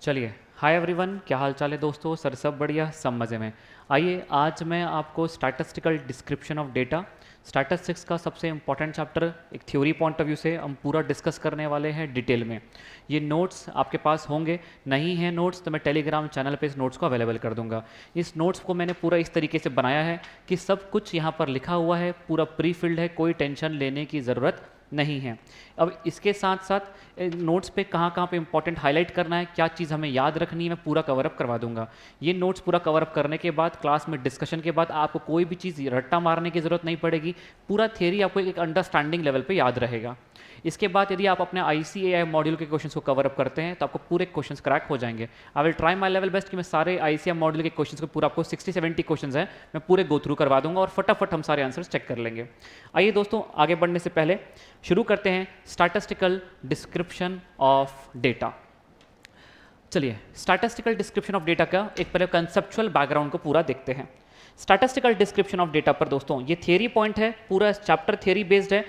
चलिए, hi everyone, क्या हाल चाल है दोस्तों। सर सब बढ़िया, सब मज़े में। आइए आज मैं आपको statistical description of data, statistics का सबसे इंपॉर्टेंट चैप्टर एक थ्योरी पॉइंट ऑफ व्यू से हम पूरा डिस्कस करने वाले हैं डिटेल में। ये नोट्स आपके पास होंगे, नहीं है नोट्स तो मैं टेलीग्राम चैनल पे इस नोट्स को अवेलेबल कर दूंगा। इस नोट्स को मैंने पूरा इस तरीके से बनाया है कि सब कुछ यहाँ पर लिखा हुआ है, पूरा प्री फिल्ड है, कोई टेंशन लेने की ज़रूरत नहीं है। अब इसके साथ साथ नोट्स पे कहाँ कहाँ पे इंपॉर्टेंट हाईलाइट करना है, क्या चीज़ हमें याद रखनी है, मैं पूरा कवरअप करवा दूंगा। ये नोट्स पूरा कवरअप करने के बाद क्लास में डिस्कशन के बाद आपको कोई भी चीज़ रट्टा मारने की ज़रूरत नहीं पड़ेगी। पूरा थियरी आपको एक अंडरस्टैंडिंग लेवल पे याद रहेगा। इसके बाद यदि आप अपने ICAI मॉड्यूल के क्वेश्चंस को कवर अप करते हैं तो आपको पूरे क्वेश्चंस क्रैक हो जाएंगे। आई will try my level best कि मैं सारे ICAI मॉड्यूल के क्वेश्चंस को पूरा आपको 60-70 क्वेश्चंस हैं मैं पूरे गो थ्रू करवा दूंगा और फटाफट हम सारे आंसर्स चेक कर लेंगे। आइए दोस्तों, आगे बढ़ने से पहले शुरू करते हैं स्टैटिस्टिकल डिस्क्रिप्शन ऑफ डेटा। चलिए, स्टैटिस्टिकल डिस्क्रिप्शन ऑफ डेटा का एक पहले कंसेप्चुअल बैकग्राउंड को पूरा देखते हैं। स्टैटिस्टिकल डिस्क्रिप्शन ऑफ डेटा पर दोस्तों ये थियरी पॉइंट है, पूरा चैप्टर थियरी बेस्ड है।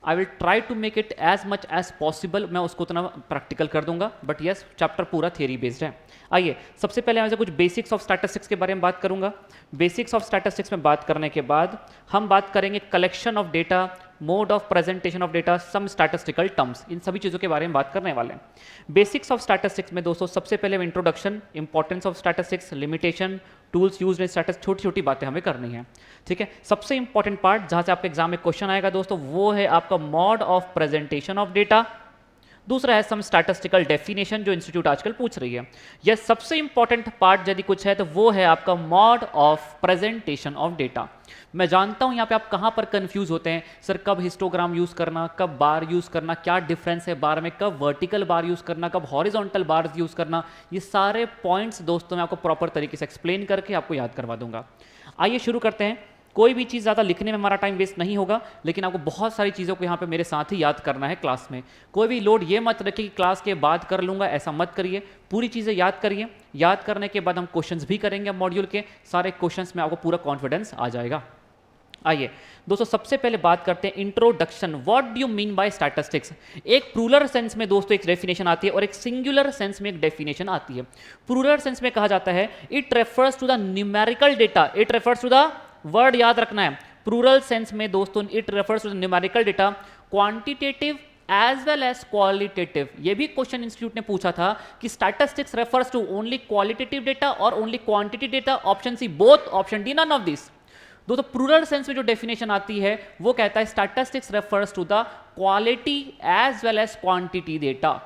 I will try to make it as much as possible, मैं उसको उतना प्रैक्टिकल कर दूंगा, बट यस चैप्टर पूरा थियरी बेस्ड है। आइए सबसे पहले मैं कुछ बेसिक्स ऑफ स्टैटिस्टिक्स के बारे में बात करूंगा। बेसिक्स ऑफ स्टैटिस्टिक्स में बात करने के बाद हम बात करेंगे collection of data, mode of presentation of data, some statistical terms, इन सभी चीज़ों के बारे में बात करने वाले हैं। बेसिक्स ऑफ स्टैटिस्टिक्स में दोस्तों सबसे पहले introduction, importance of statistics, limitation, tools use in statistics, छोटी छोटी बातें हमें करनी है। ठीक है, सबसे इंपॉर्टेंट पार्ट जहां से आपके एग्जाम में क्वेश्चन आएगा दोस्तों वो है आपका mode of presentation of data. दूसरा है सम स्टैटिस्टिकल डेफिनेशन जो इंस्टीट्यूट आजकल पूछ रही है। यह सबसे इंपॉर्टेंट पार्ट यदि कुछ है तो वो है आपका mode of presentation of data. मैं जानता हूं यहां पे आप कहां पर कंफ्यूज होते हैं, सर कब हिस्टोग्राम यूज करना, कब बार यूज करना, क्या डिफरेंस है बार में, कब वर्टिकल बार यूज करना, कब हॉरिजॉन्टल बार यूज करना। ये सारे पॉइंट्स दोस्तों मैं आपको प्रॉपर तरीके से एक्सप्लेन करके आपको याद करवा दूंगा। आइए शुरू करते हैं। कोई भी चीज़ ज़्यादा लिखने में हमारा टाइम वेस्ट नहीं होगा, लेकिन आपको बहुत सारी चीज़ों को यहाँ पे मेरे साथ ही याद करना है क्लास में। कोई भी लोड ये मत रखिए कि क्लास के बाद कर लूँगा, ऐसा मत करिए। पूरी चीज़ें याद करिए। याद करने के बाद हम क्वेश्चंस भी करेंगे मॉड्यूल के, सारे क्वेश्चंस में आपको पूरा कॉन्फिडेंस आ जाएगा। आइए दोस्तों सबसे पहले बात करते हैं introduction. What do you mean by statistics. एक प्लूरल सेंस में दोस्तों एक डेफिनेशन आती है और एक सिंगुलर सेंस में एक डेफिनेशन आती है। प्लूरल सेंस में कहा जाता है it refers to the numerical data, it refers to the, word याद रखना है, प्लूरल सेंस में दोस्तों it refers to the numerical data, quantitative as well as qualitative. ये भी क्वेश्चन इंस्टीट्यूट ने पूछा था कि statistics refers to only qualitative data और only quantity data, option C both, option D none of this. दोस्तों प्लूरल सेंस में जो डेफिनेशन आती है वो कहता है statistics refers to the quality as well as quantity data.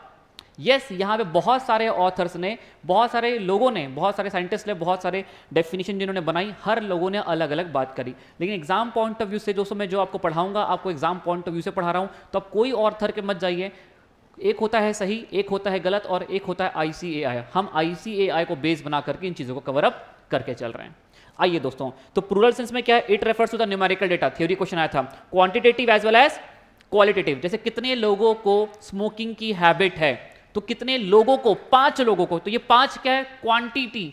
Yes, यहाँ पे बहुत सारे ऑथर्स ने, बहुत सारे लोगों ने, बहुत सारे साइंटिस्ट ने, बहुत सारे डेफिनेशन जिन्होंने बनाई, हर लोगों ने अलग अलग बात करी। लेकिन एग्जाम पॉइंट ऑफ व्यू से दोस्तों मैं जो आपको पढ़ाऊंगा, आपको एग्जाम पॉइंट ऑफ व्यू से पढ़ा रहा हूँ, तो आप कोई ऑथर के मत जाइए। एक होता है सही, एक होता है गलत और एक होता है ICAI। हम ICAI को बेस बना करके इन चीज़ों को कवर अप करके चल रहे हैं। आइए दोस्तों, तो प्लूरल सेंस में क्या है, it refers to the numerical data, theory question आया था। Quantitative as well as qualitative, जैसे कितने लोगों को स्मोकिंग की हैबिट है, तो कितने लोगों को, 5 लोगों को, तो ये 5 क्या है, क्वांटिटी।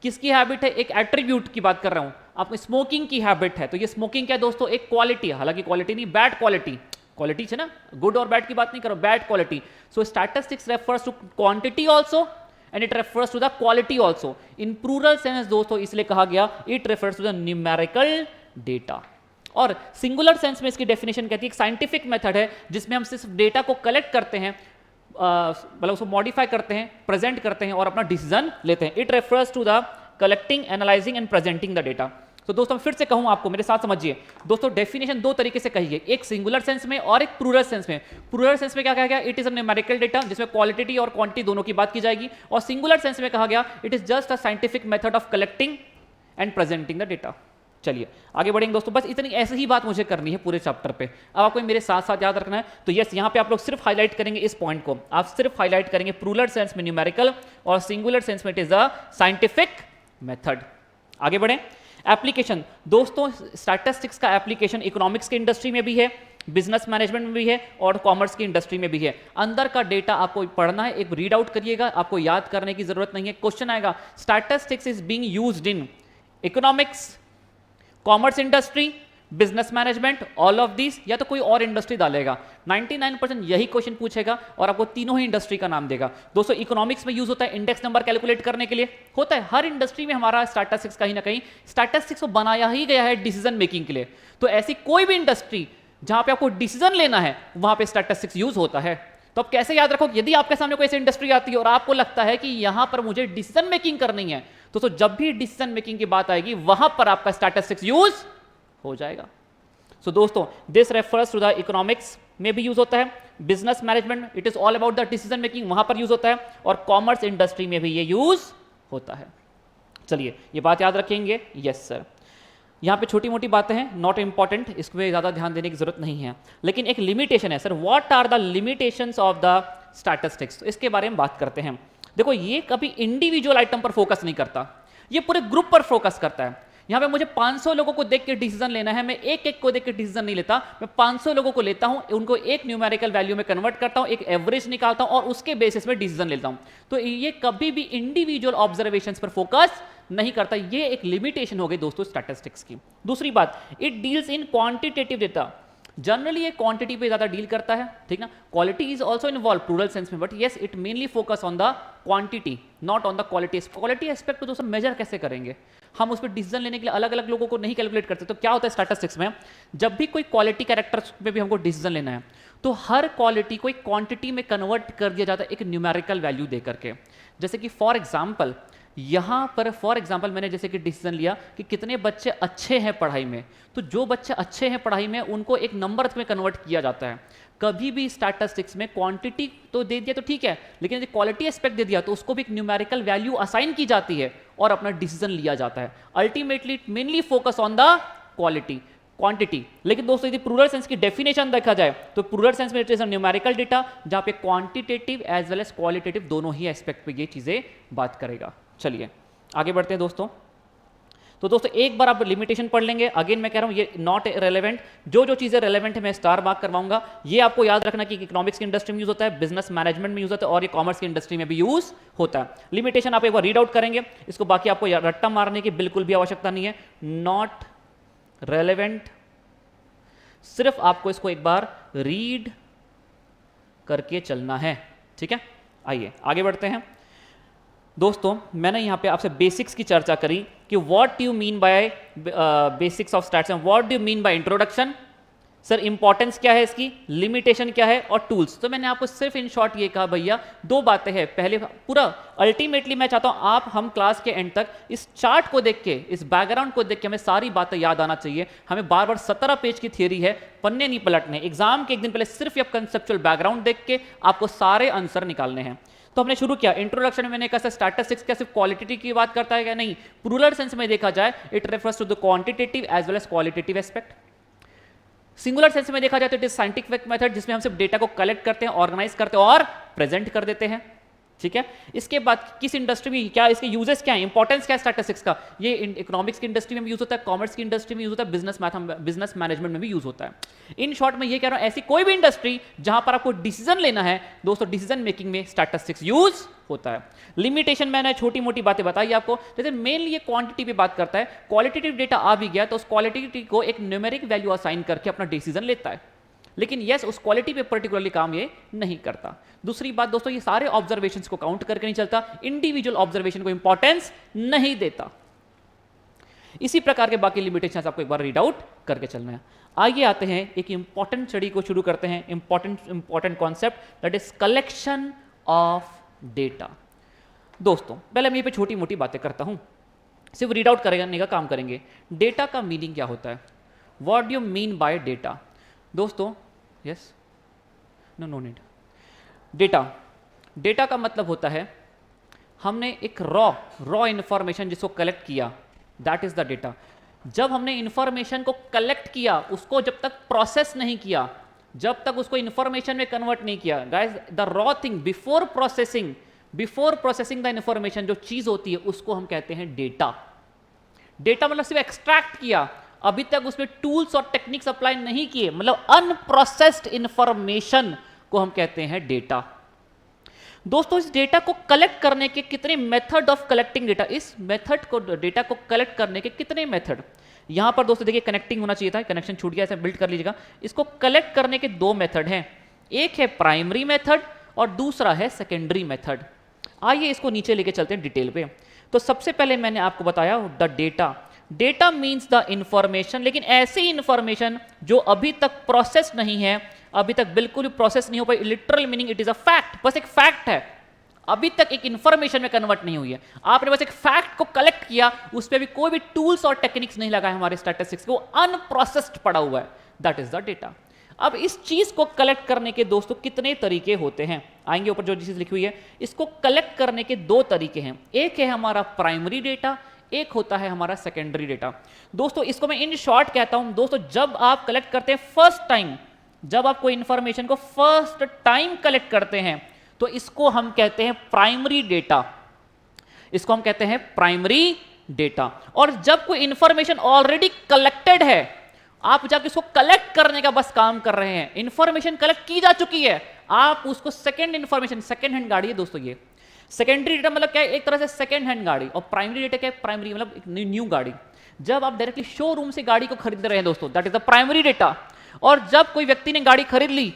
किसकी हैबिट है, एक एट्रीब्यूट की बात कर रहा हूं। आपको स्मोकिंग की हैबिट है तो ये स्मोकिंग क्या है दोस्तों, एक क्वालिटी, हालांकि क्वालिटी नहीं, बैड क्वालिटी, क्वालिटी है ना, गुड और बैड की बात नहीं करो, bad quality. So statistics refers to quantity also and it refers to the quality also. In plural sense दोस्तों इसलिए कहा गया it refers to the numerical data. और सिंगुलर सेंस में इसकी डेफिनेशन कहती है एक साइंटिफिक मेथड है जिसमें हम सिर्फ डेटा को कलेक्ट करते हैं, मतलब उसको मॉडिफाई करते हैं, प्रेजेंट करते हैं और अपना डिसीजन लेते हैं। It refers to the collecting, analysing and presenting the data. तो दोस्तों फिर से कहूं आपको, मेरे साथ समझिए दोस्तों, डेफिनेशन दो तरीके से कही है, एक सिंगुलर सेंस में और एक प्लूरल सेंस में। प्लूरल सेंस में क्या कहा गया, it is a numerical data जिसमें क्वालिटी और क्वांटिटी दोनों की बात की जाएगी, और सिंगुलर सेंस में कहा गया it is just a scientific method of collecting and presenting the data. चलिए आगे बढ़ेंगे दोस्तों, बस इतनी ऐसी ही बात मुझे करनी है पूरे चैप्टर पे। अब आपको मेरे साथ साथ याद रखना है। तो यस, यहाँ पे आप लोग सिर्फ हाईलाइट करेंगे इस पॉइंट को, आप सिर्फ हाईलाइट करेंगे प्लूरल सेंस में न्यूमेरिकल और सिंगुलर सेंस में it is a scientific method. आगे बढ़ें। एप्लीकेशन दोस्तों, स्टैटिस्टिक्स का एप्लीकेशन इकोनॉमिक्स की इंडस्ट्री में भी है, बिजनेस मैनेजमेंट में भी है और कॉमर्स की इंडस्ट्री में भी है। अंदर का डेटा आपको पढ़ना है, एक रीड आउट करिएगा, आपको याद करने की जरूरत नहीं है। क्वेश्चन आएगा, statistics is being used in economics, commerce industry, business management, all of this, या तो कोई और इंडस्ट्री डालेगा। 99% यही क्वेश्चन पूछेगा और आपको तीनों ही इंडस्ट्री का नाम देगा। दोस्तों इकोनॉमिक्स में यूज होता है इंडेक्स नंबर कैलकुलेट करने के लिए, होता है हर इंडस्ट्री में। हमारा स्टैटिस्टिक्स कहीं ना कहीं स्टैटिस्टिक्स को बनाया ही गया है डिसीजन मेकिंग के लिए। तो ऐसी कोई भी इंडस्ट्री जहां पे आपको डिसीजन लेना है वहां पे स्टैटिस्टिक्स यूज होता है। तो आप कैसे याद रखो, यदि आपके सामने कोई ऐसी इंडस्ट्री आती है और आपको लगता है कि यहां पर मुझे डिसीजन मेकिंग करनी है, तो जब भी डिसीजन मेकिंग की बात आएगी वहां पर आपका स्टैटिस्टिक्स यूज हो जाएगा। सो दोस्तों this refers to the economics में भी यूज होता है, business management it is all about the decision making, वहां पर यूज होता है, और कॉमर्स इंडस्ट्री में भी ये यूज होता है। चलिए ये बात याद रखेंगे। यस सर, यहाँ पे छोटी मोटी बातें हैं, नॉट इंपॉर्टेंट, इसमें ज़्यादा ध्यान देने की जरूरत नहीं है, लेकिन एक लिमिटेशन है। Sir what are the limitations of the statistics, तो इसके बारे में बात करते हैं। देखो ये कभी इंडिविजुअल आइटम पर फोकस नहीं करता, ये पूरे ग्रुप पर फोकस करता है। यहाँ पे मुझे 500 लोगों को देख के डिसीजन लेना है, मैं एक एक को देख के डिसीजन नहीं लेता, मैं 500 लोगों को लेता हूँ, उनको एक न्यूमेरिकल वैल्यू में कन्वर्ट करता हूँ, एक एवरेज निकालता हूँ और उसके बेसिस में डिसीजन लेता हूँ। तो ये कभी भी इंडिविजुअल ऑब्जर्वेशंस पर फोकस नहीं करता, ये एक लिमिटेशन हो गई दोस्तों स्टैटिस्टिक्स की। दूसरी बात, it deals in quantitative data, generally ये क्वांटिटी पे ज्यादा डील करता है, ठीक ना। Quality is also involve plural sense में, but yes it mainly focus on the quantity not on the quality. Quality aspect को दोस्तों मेजर कैसे करेंगे, हम उस पर डिसीजन लेने के लिए अलग अलग लोगों को नहीं कैलकुलेट करते। तो क्या होता है स्टैटिस्टिक्स में, जब भी कोई क्वालिटी कैरेक्टर्स पे भी हमको डिसीजन लेना है तो हर क्वालिटी को एक क्वांटिटी में कन्वर्ट कर दिया जाता है एक न्यूमेरिकल वैल्यू दे करके। जैसे कि फॉर एग्जाम्पल यहाँ पर मैंने जैसे कि डिसीजन लिया कि कितने बच्चे अच्छे हैं पढ़ाई में, तो जो बच्चे अच्छे हैं पढ़ाई में उनको एक नंबर में कन्वर्ट किया जाता है। कभी भी स्टैटिस्टिक्स में क्वांटिटी तो दे दिया तो ठीक है, लेकिन यदि क्वालिटी एस्पेक्ट दे दिया तो उसको भी एक न्यूमेरिकल वैल्यू असाइन की जाती है और अपना डिसीजन लिया जाता है। Ultimately it mainly focus on the quantity. लेकिन दोस्तों यदि प्लूरल सेंस की डेफिनेशन देखा जाए तो प्लूरल सेंस में इट इज न्यूमेरिकल डेटा, जहां पे quantitative as well as qualitative दोनों ही एस्पेक्ट पे ये चीजें बात करेगा। चलिए आगे बढ़ते हैं दोस्तों। तो दोस्तों एक बार आप लिमिटेशन पढ़ लेंगे, अगेन मैं कह रहा हूं ये नॉट रेलेवेंट, जो चीजें रेलेवेंट है मैं स्टार मार्क करवाऊंगा। ये आपको याद रखना कि इकोनॉमिक्स की इंडस्ट्री में यूज होता है, बिजनेस मैनेजमेंट में यूज होता है और ये कॉमर्स की इंडस्ट्री में भी यूज होता है। लिमिटेशन आप एक बार रीड आउट करेंगे, इसको बाकी आपको रट्टा मारने की बिल्कुल भी आवश्यकता नहीं है। नॉट रेलेवेंट, सिर्फ आपको इसको एक बार रीड करके चलना है, ठीक है। आइए आगे बढ़ते हैं दोस्तों। मैंने यहाँ पे आपसे बेसिक्स की चर्चा करी कि what you mean by basics of stats and what do mean by introduction. Sir importance क्या है इसकी, लिमिटेशन क्या है और टूल्स। तो मैंने आपको सिर्फ इन शॉर्ट ये कहा भैया दो बातें हैं। पहले पूरा अल्टीमेटली मैं चाहता हूं आप हम क्लास के एंड तक इस चार्ट को देख के, इस बैकग्राउंड को देख के हमें सारी बातें याद आना चाहिए। हमें बार बार 17 पेज की थियरी है, पन्ने नहीं पलटने। एग्जाम के एक दिन पहले सिर्फ आप कंसेप्चुअल बैकग्राउंड देख के आपको सारे आंसर निकालने हैं। तो हमने शुरू किया इंट्रोडक्शन में, मैंने कहा स्टैटिस्टिक्स क्या सिर्फ क्वालिटेटिव की बात करता है क्या, नहीं। प्लूरल सेंस में देखा जाए it refers to the quantitative as well as qualitative aspect. Singular sense में देखा जाए तो इट इज साइंटिफिक मेथड, जिसमें हम सिर्फ डेटा को कलेक्ट करते हैं, ऑर्गेनाइज करते हैं और प्रेजेंट कर देते हैं, ठीक है। इसके बाद किस इंडस्ट्री में क्या इसके यूजेस क्या है, इंपॉर्टेंस क्या है स्टैटिस्टिक्स का, ये इकोनॉमिक्स की इंडस्ट्री में भी यूज होता है, कॉमर्स की इंडस्ट्री में यूज होता है, बिजनेस मैनेजमेंट में भी यूज होता है। इन शॉर्ट में ये कह रहा हूं ऐसी कोई भी इंडस्ट्री जहां पर आपको डिसीजन लेना है दोस्तों, डिसीजन मेकिंग में स्टैटिस्टिक्स यूज होता है। लिमिटेशन मैंने छोटी मोटी बातें बताई आपको, जैसे मेनली ये क्वांटिटी पे बात करता है, क्वालिटेटिव डेटा आ भी गया तो उस क्वालिटी को एक न्यूमेरिक वैल्यू असाइन करके अपना डिसीजन लेता है, लेकिन यस उस क्वालिटी पे पर्टिकुलरली काम ये नहीं करता। दूसरी बात दोस्तों, ये सारे ऑब्जर्वेशंस को काउंट करके नहीं चलता, इंडिविजुअल ऑब्जर्वेशन को इंपॉर्टेंस नहीं देता। इसी प्रकार के बाकी लिमिटेशंस आपको एक बार रीड आउट करके चलना है। आगे आते हैं एक इंपॉर्टेंट स्टडी को शुरू करते हैं, important concept that is collection of data. दोस्तों पहले मैं ये पे छोटी मोटी बातें करता हूं, सिर्फ रीड आउट करने का काम करेंगे। डेटा का मीनिंग क्या होता है, what do you mean by data. दोस्तों यस नो नीड, डेटा का मतलब होता है हमने एक रॉ इंफॉर्मेशन जिसको कलेक्ट किया, दैट इज द डेटा। जब हमने इंफॉर्मेशन को कलेक्ट किया, उसको जब तक प्रोसेस नहीं किया, जब तक उसको इंफॉर्मेशन में कन्वर्ट नहीं किया, guys the raw thing before processing the information, जो चीज होती है उसको हम कहते हैं डेटा। डेटा मतलब सिर्फ एक्सट्रैक्ट किया, अभी तक उसमें टूल्स और टेक्निक्स अप्लाई नहीं किए, मतलब अनप्रोसेस्ड इंफॉर्मेशन को हम कहते हैं डेटा। दोस्तों इस डेटा को कलेक्ट करने के कितने मेथड ऑफ कलेक्टिंग डेटा, इस मेथड को डेटा को कलेक्ट करने के कितने मेथड, यहां पर दोस्तों देखिए कनेक्टिंग होना चाहिए था, कनेक्शन छूट गया, ऐसे बिल्ड कर लीजिएगा। इसको कलेक्ट करने के दो मेथड हैं, एक है प्राइमरी मेथड और दूसरा है सेकेंडरी मेथड। आइए इसको नीचे लेके चलते हैं डिटेल पे। तो सबसे पहले मैंने आपको बताया the data, data means the information, लेकिन ऐसी इंफॉर्मेशन जो अभी तक प्रोसेस नहीं है, अभी तक बिल्कुल भी प्रोसेस नहीं हो पाई। Literal meaning it is a fact, बस एक फैक्ट है, अभी तक एक इंफॉर्मेशन में कन्वर्ट नहीं हुई है। आपने बस एक फैक्ट को कलेक्ट किया, उस पर भी कोई भी टूल्स और टेक्निक्स नहीं लगाए हमारे स्टैटिस्टिक्स को, अनप्रोसेस्ड पड़ा हुआ है, दैट इज द डेटा। अब इस चीज को कलेक्ट करने के दोस्तों कितने तरीके होते हैं, आएंगे ऊपर जो चीज लिखी हुई है। इसको कलेक्ट करने के दो तरीके हैं, एक है हमारा प्राइमरी डेटा, एक होता है हमारा सेकेंडरी डेटा। दोस्तों इसको मैं इन शॉर्ट कहता हूं दोस्तों, जब आप कलेक्ट करते हैं फर्स्ट टाइम, जब आप कोई इंफॉर्मेशन को फर्स्ट टाइम कलेक्ट करते हैं तो इसको हम कहते हैं प्राइमरी डेटा, इसको हम कहते हैं प्राइमरी डेटा। और जब कोई इंफॉर्मेशन ऑलरेडी कलेक्टेड है, आप जाके इसको कलेक्ट करने का बस काम कर रहे हैं, इंफॉर्मेशन कलेक्ट की जा चुकी है, आप उसको सेकेंड इंफॉर्मेशन, सेकेंड हैंड गाड़ी है दोस्तों ये। सेकेंडरी डेटा मतलब क्या है, एक तरह से सेकेंड हैंड गाड़ी, और प्राइमरी डेटा क्या है, प्राइमरी मतलब एक न्यू गाड़ी। जब आप डायरेक्टली शोरूम से गाड़ी को खरीद रहे हैं दोस्तों, that is the primary data. और जब कोई व्यक्ति ने गाड़ी खरीद ली,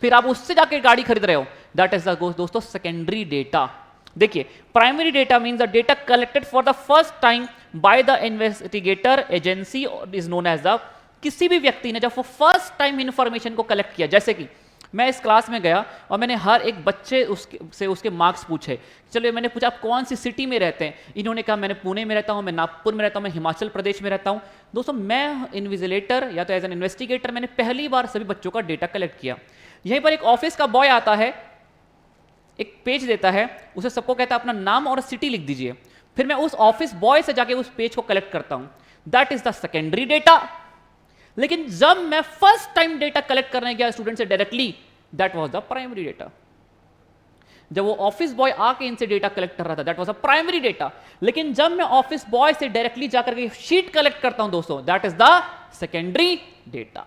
फिर आप उससे जाके गाड़ी खरीद रहे हो, दैट इज द दोस्तों सेकेंडरी डेटा। देखिए primary data means the data collected for the first time by the investigator agency is known as the, किसी भी व्यक्ति ने जब वो फर्स्ट टाइम इंफॉर्मेशन को कलेक्ट किया, जैसे कि मैं इस क्लास में गया और मैंने हर एक बच्चे उसके मार्क्स पूछे। चलिए मैंने पूछा आप कौन सी सिटी में रहते हैं, इन्होंने कहा मैंने पुणे में रहता हूँ, मैं नागपुर में रहता हूँ, मैं हिमाचल प्रदेश में रहता हूँ। दोस्तों मैं इन्विजिलेटर या तो एज एन इन्वेस्टिगेटर मैंने पहली बार सभी बच्चों का डेटा कलेक्ट किया। यहीं पर एक ऑफिस का बॉय आता है, एक पेज देता है, उसे सबको कहता है अपना नाम और सिटी लिख दीजिए, फिर मैं उस ऑफिस बॉय से जाके उस पेज को कलेक्ट करता हूँ, that is the secondary data. लेकिन जब मैं फर्स्ट टाइम डेटा कलेक्ट करने गया स्टूडेंट से directly, that was the primary data. जब वो ऑफिस बॉय आके इनसे डेटा कलेक्ट कर रहा था, that was the primary data. लेकिन जब मैं ऑफिस बॉय से डायरेक्टली जाकर के शीट कलेक्ट करता हूं दोस्तों, that is the secondary data.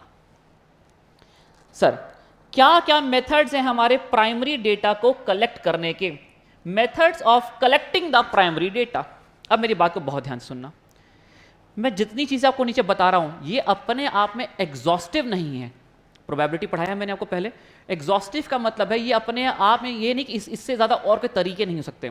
Sir क्या क्या मेथड्स हैं हमारे प्राइमरी डेटा को कलेक्ट करने के, methods of collecting the primary data. अब मेरी बात को बहुत ध्यान से सुनना, मैं जितनी चीजें आपको नीचे बता रहा हूं ये अपने आप में एग्जॉस्टिव नहीं है। प्रोबेबिलिटी पढ़ाया है मैंने आपको पहले, एग्जॉस्टिव का मतलब है ये अपने आप में, ये नहीं कि इससे ज्यादा और कोई तरीके नहीं हो सकते।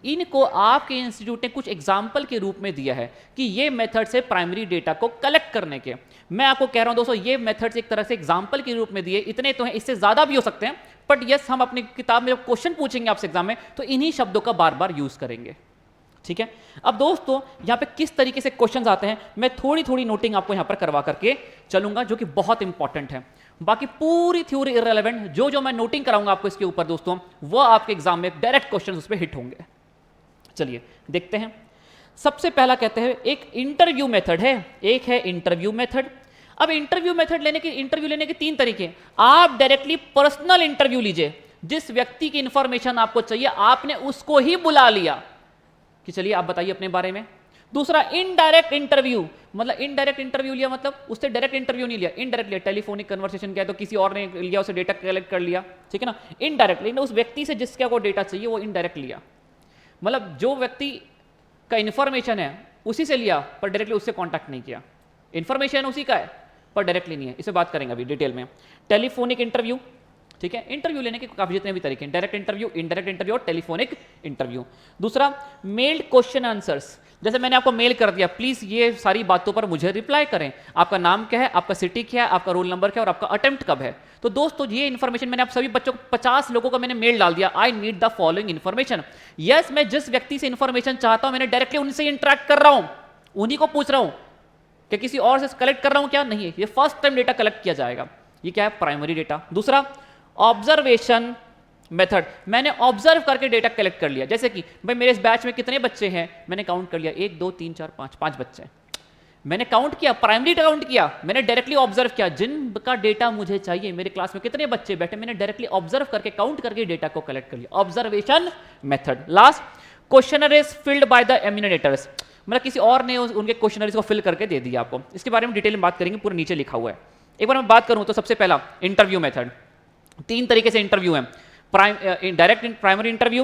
इनको आपके इंस्टीट्यूट ने कुछ एग्जाम्पल के रूप में दिया है कि ये मेथड्स है प्राइमरी डेटा को कलेक्ट करने के। मैं आपको कह रहा हूं दोस्तों ये मेथड्स एक तरह से एग्जाम्पल के रूप में दिए, इतने तो हैं, इससे ज्यादा भी हो सकते हैं, बट यस हम अपनी किताब में जब क्वेश्चन पूछेंगे आपसे एग्जाम में तो इन्हीं शब्दों का बार बार यूज करेंगे, ठीक है। अब दोस्तों यहां पे किस तरीके से क्वेश्चंस आते हैं मैं थोड़ी थोड़ी नोटिंग आपको यहां पर करवा करके चलूंगा, जो कि बहुत इंपॉर्टेंट है। बाकी पूरी थ्योरी इररिलेवेंट, जो जो मैं नोटिंग कराऊंगा आपको इसके ऊपर दोस्तों, वो आपके एग्जाम में डायरेक्ट क्वेश्चंस उस पर हिट होंगे। चलिए देखते हैं। सबसे पहला कहते हैं एक इंटरव्यू मेथड है, एक है इंटरव्यू मेथड। अब इंटरव्यू मेथड इंटरव्यू लेने के तीन तरीके। आप डायरेक्टली पर्सनल इंटरव्यू लीजिए, जिस व्यक्ति की इंफॉर्मेशन आपको चाहिए आपने उसको ही बुला लिया कि चलिए आप बताइए अपने बारे में। दूसरा इनडायरेक्ट इंटरव्यू, मतलब इनडायरेक्ट इंटरव्यू लिया मतलब उससे डायरेक्ट इंटरव्यू नहीं लिया, इनडायरेक्ट लिया, टेलीफोनिक कन्वर्सेशन किया तो किसी और ने लिया, उसे डेटा कलेक्ट कर लिया, ठीक है ना। इनडायरेक्टली उस व्यक्ति से जिसका को डेटा चाहिए वो इनडायरेक्ट लिया, मतलब जो व्यक्ति का इंफॉर्मेशन है उसी से लिया पर डायरेक्टली उससे कॉन्टैक्ट नहीं किया, इंफॉर्मेशन उसी का है पर डायरेक्टली नहीं है। इसे बात करेंगे अभी डिटेल में। टेलीफोनिक इंटरव्यू, ठीक है, इंटरव्यू लेने के काफी जितने भी तरीके हैं, डायरेक्ट इंटरव्यू, इनडायरेक्ट इंटरव्यू और टेलीफोनिक इंटरव्यू। दूसरा मेल्ड क्वेश्चन आंसर्स, जैसे मैंने आपको मेल कर दिया, प्लीज ये सारी बातों पर मुझे रिप्लाई करें, आपका नाम क्या है, आपका सिटी क्या है, आपका रोल नंबर क्या है और आपका अटेम्प्ट कब है। तो दोस्तों ये इन्फॉर्मेशन मैंने आप सभी बच्चों को 50 लोगों का मैंने मेल डाल दिया, I need the following information. Yes मैं जिस व्यक्ति से इन्फॉर्मेशन चाहता हूं मैंने डायरेक्टली उनसे इंटरेक्ट कर रहा हूं, उन्हीं को पूछ रहा हूं कि किसी और से कलेक्ट कर रहा हूं क्या, नहीं है, ये फर्स्ट टाइम डेटा कलेक्ट किया जाएगा। ये क्या है, प्राइमरी डेटा। दूसरा ऑब्जर्वेशन मेथड, मैंने ऑब्जर्व करके डेटा कलेक्ट कर लिया, जैसे कि भाई मेरे इस बैच में कितने बच्चे हैं, मैंने काउंट कर लिया 1 2 3 4 5 5 बच्चे हैं, मैंने काउंट किया, प्राइमरी काउंट किया, मैंने डायरेक्टली ऑब्जर्व किया, जिनका डेटा मुझे चाहिए, मेरे क्लास में कितने बच्चे बैठे, मैंने डायरेक्टली ऑब्जर्व करके काउंट करके डेटा को कलेक्ट कर लिया, observation method. Last questionnaires filled by the enumerators, मतलब किसी और ने उनके क्वेश्चनरीज को फिल करके दे दिया आपको। इसके बारे में डिटेल में बात करेंगे, पूरा नीचे लिखा हुआ है। एक बार मैं बात करूं तो सबसे पहला इंटरव्यू मेथड, 3 तरीके से इंटरव्यू है, direct primary interview,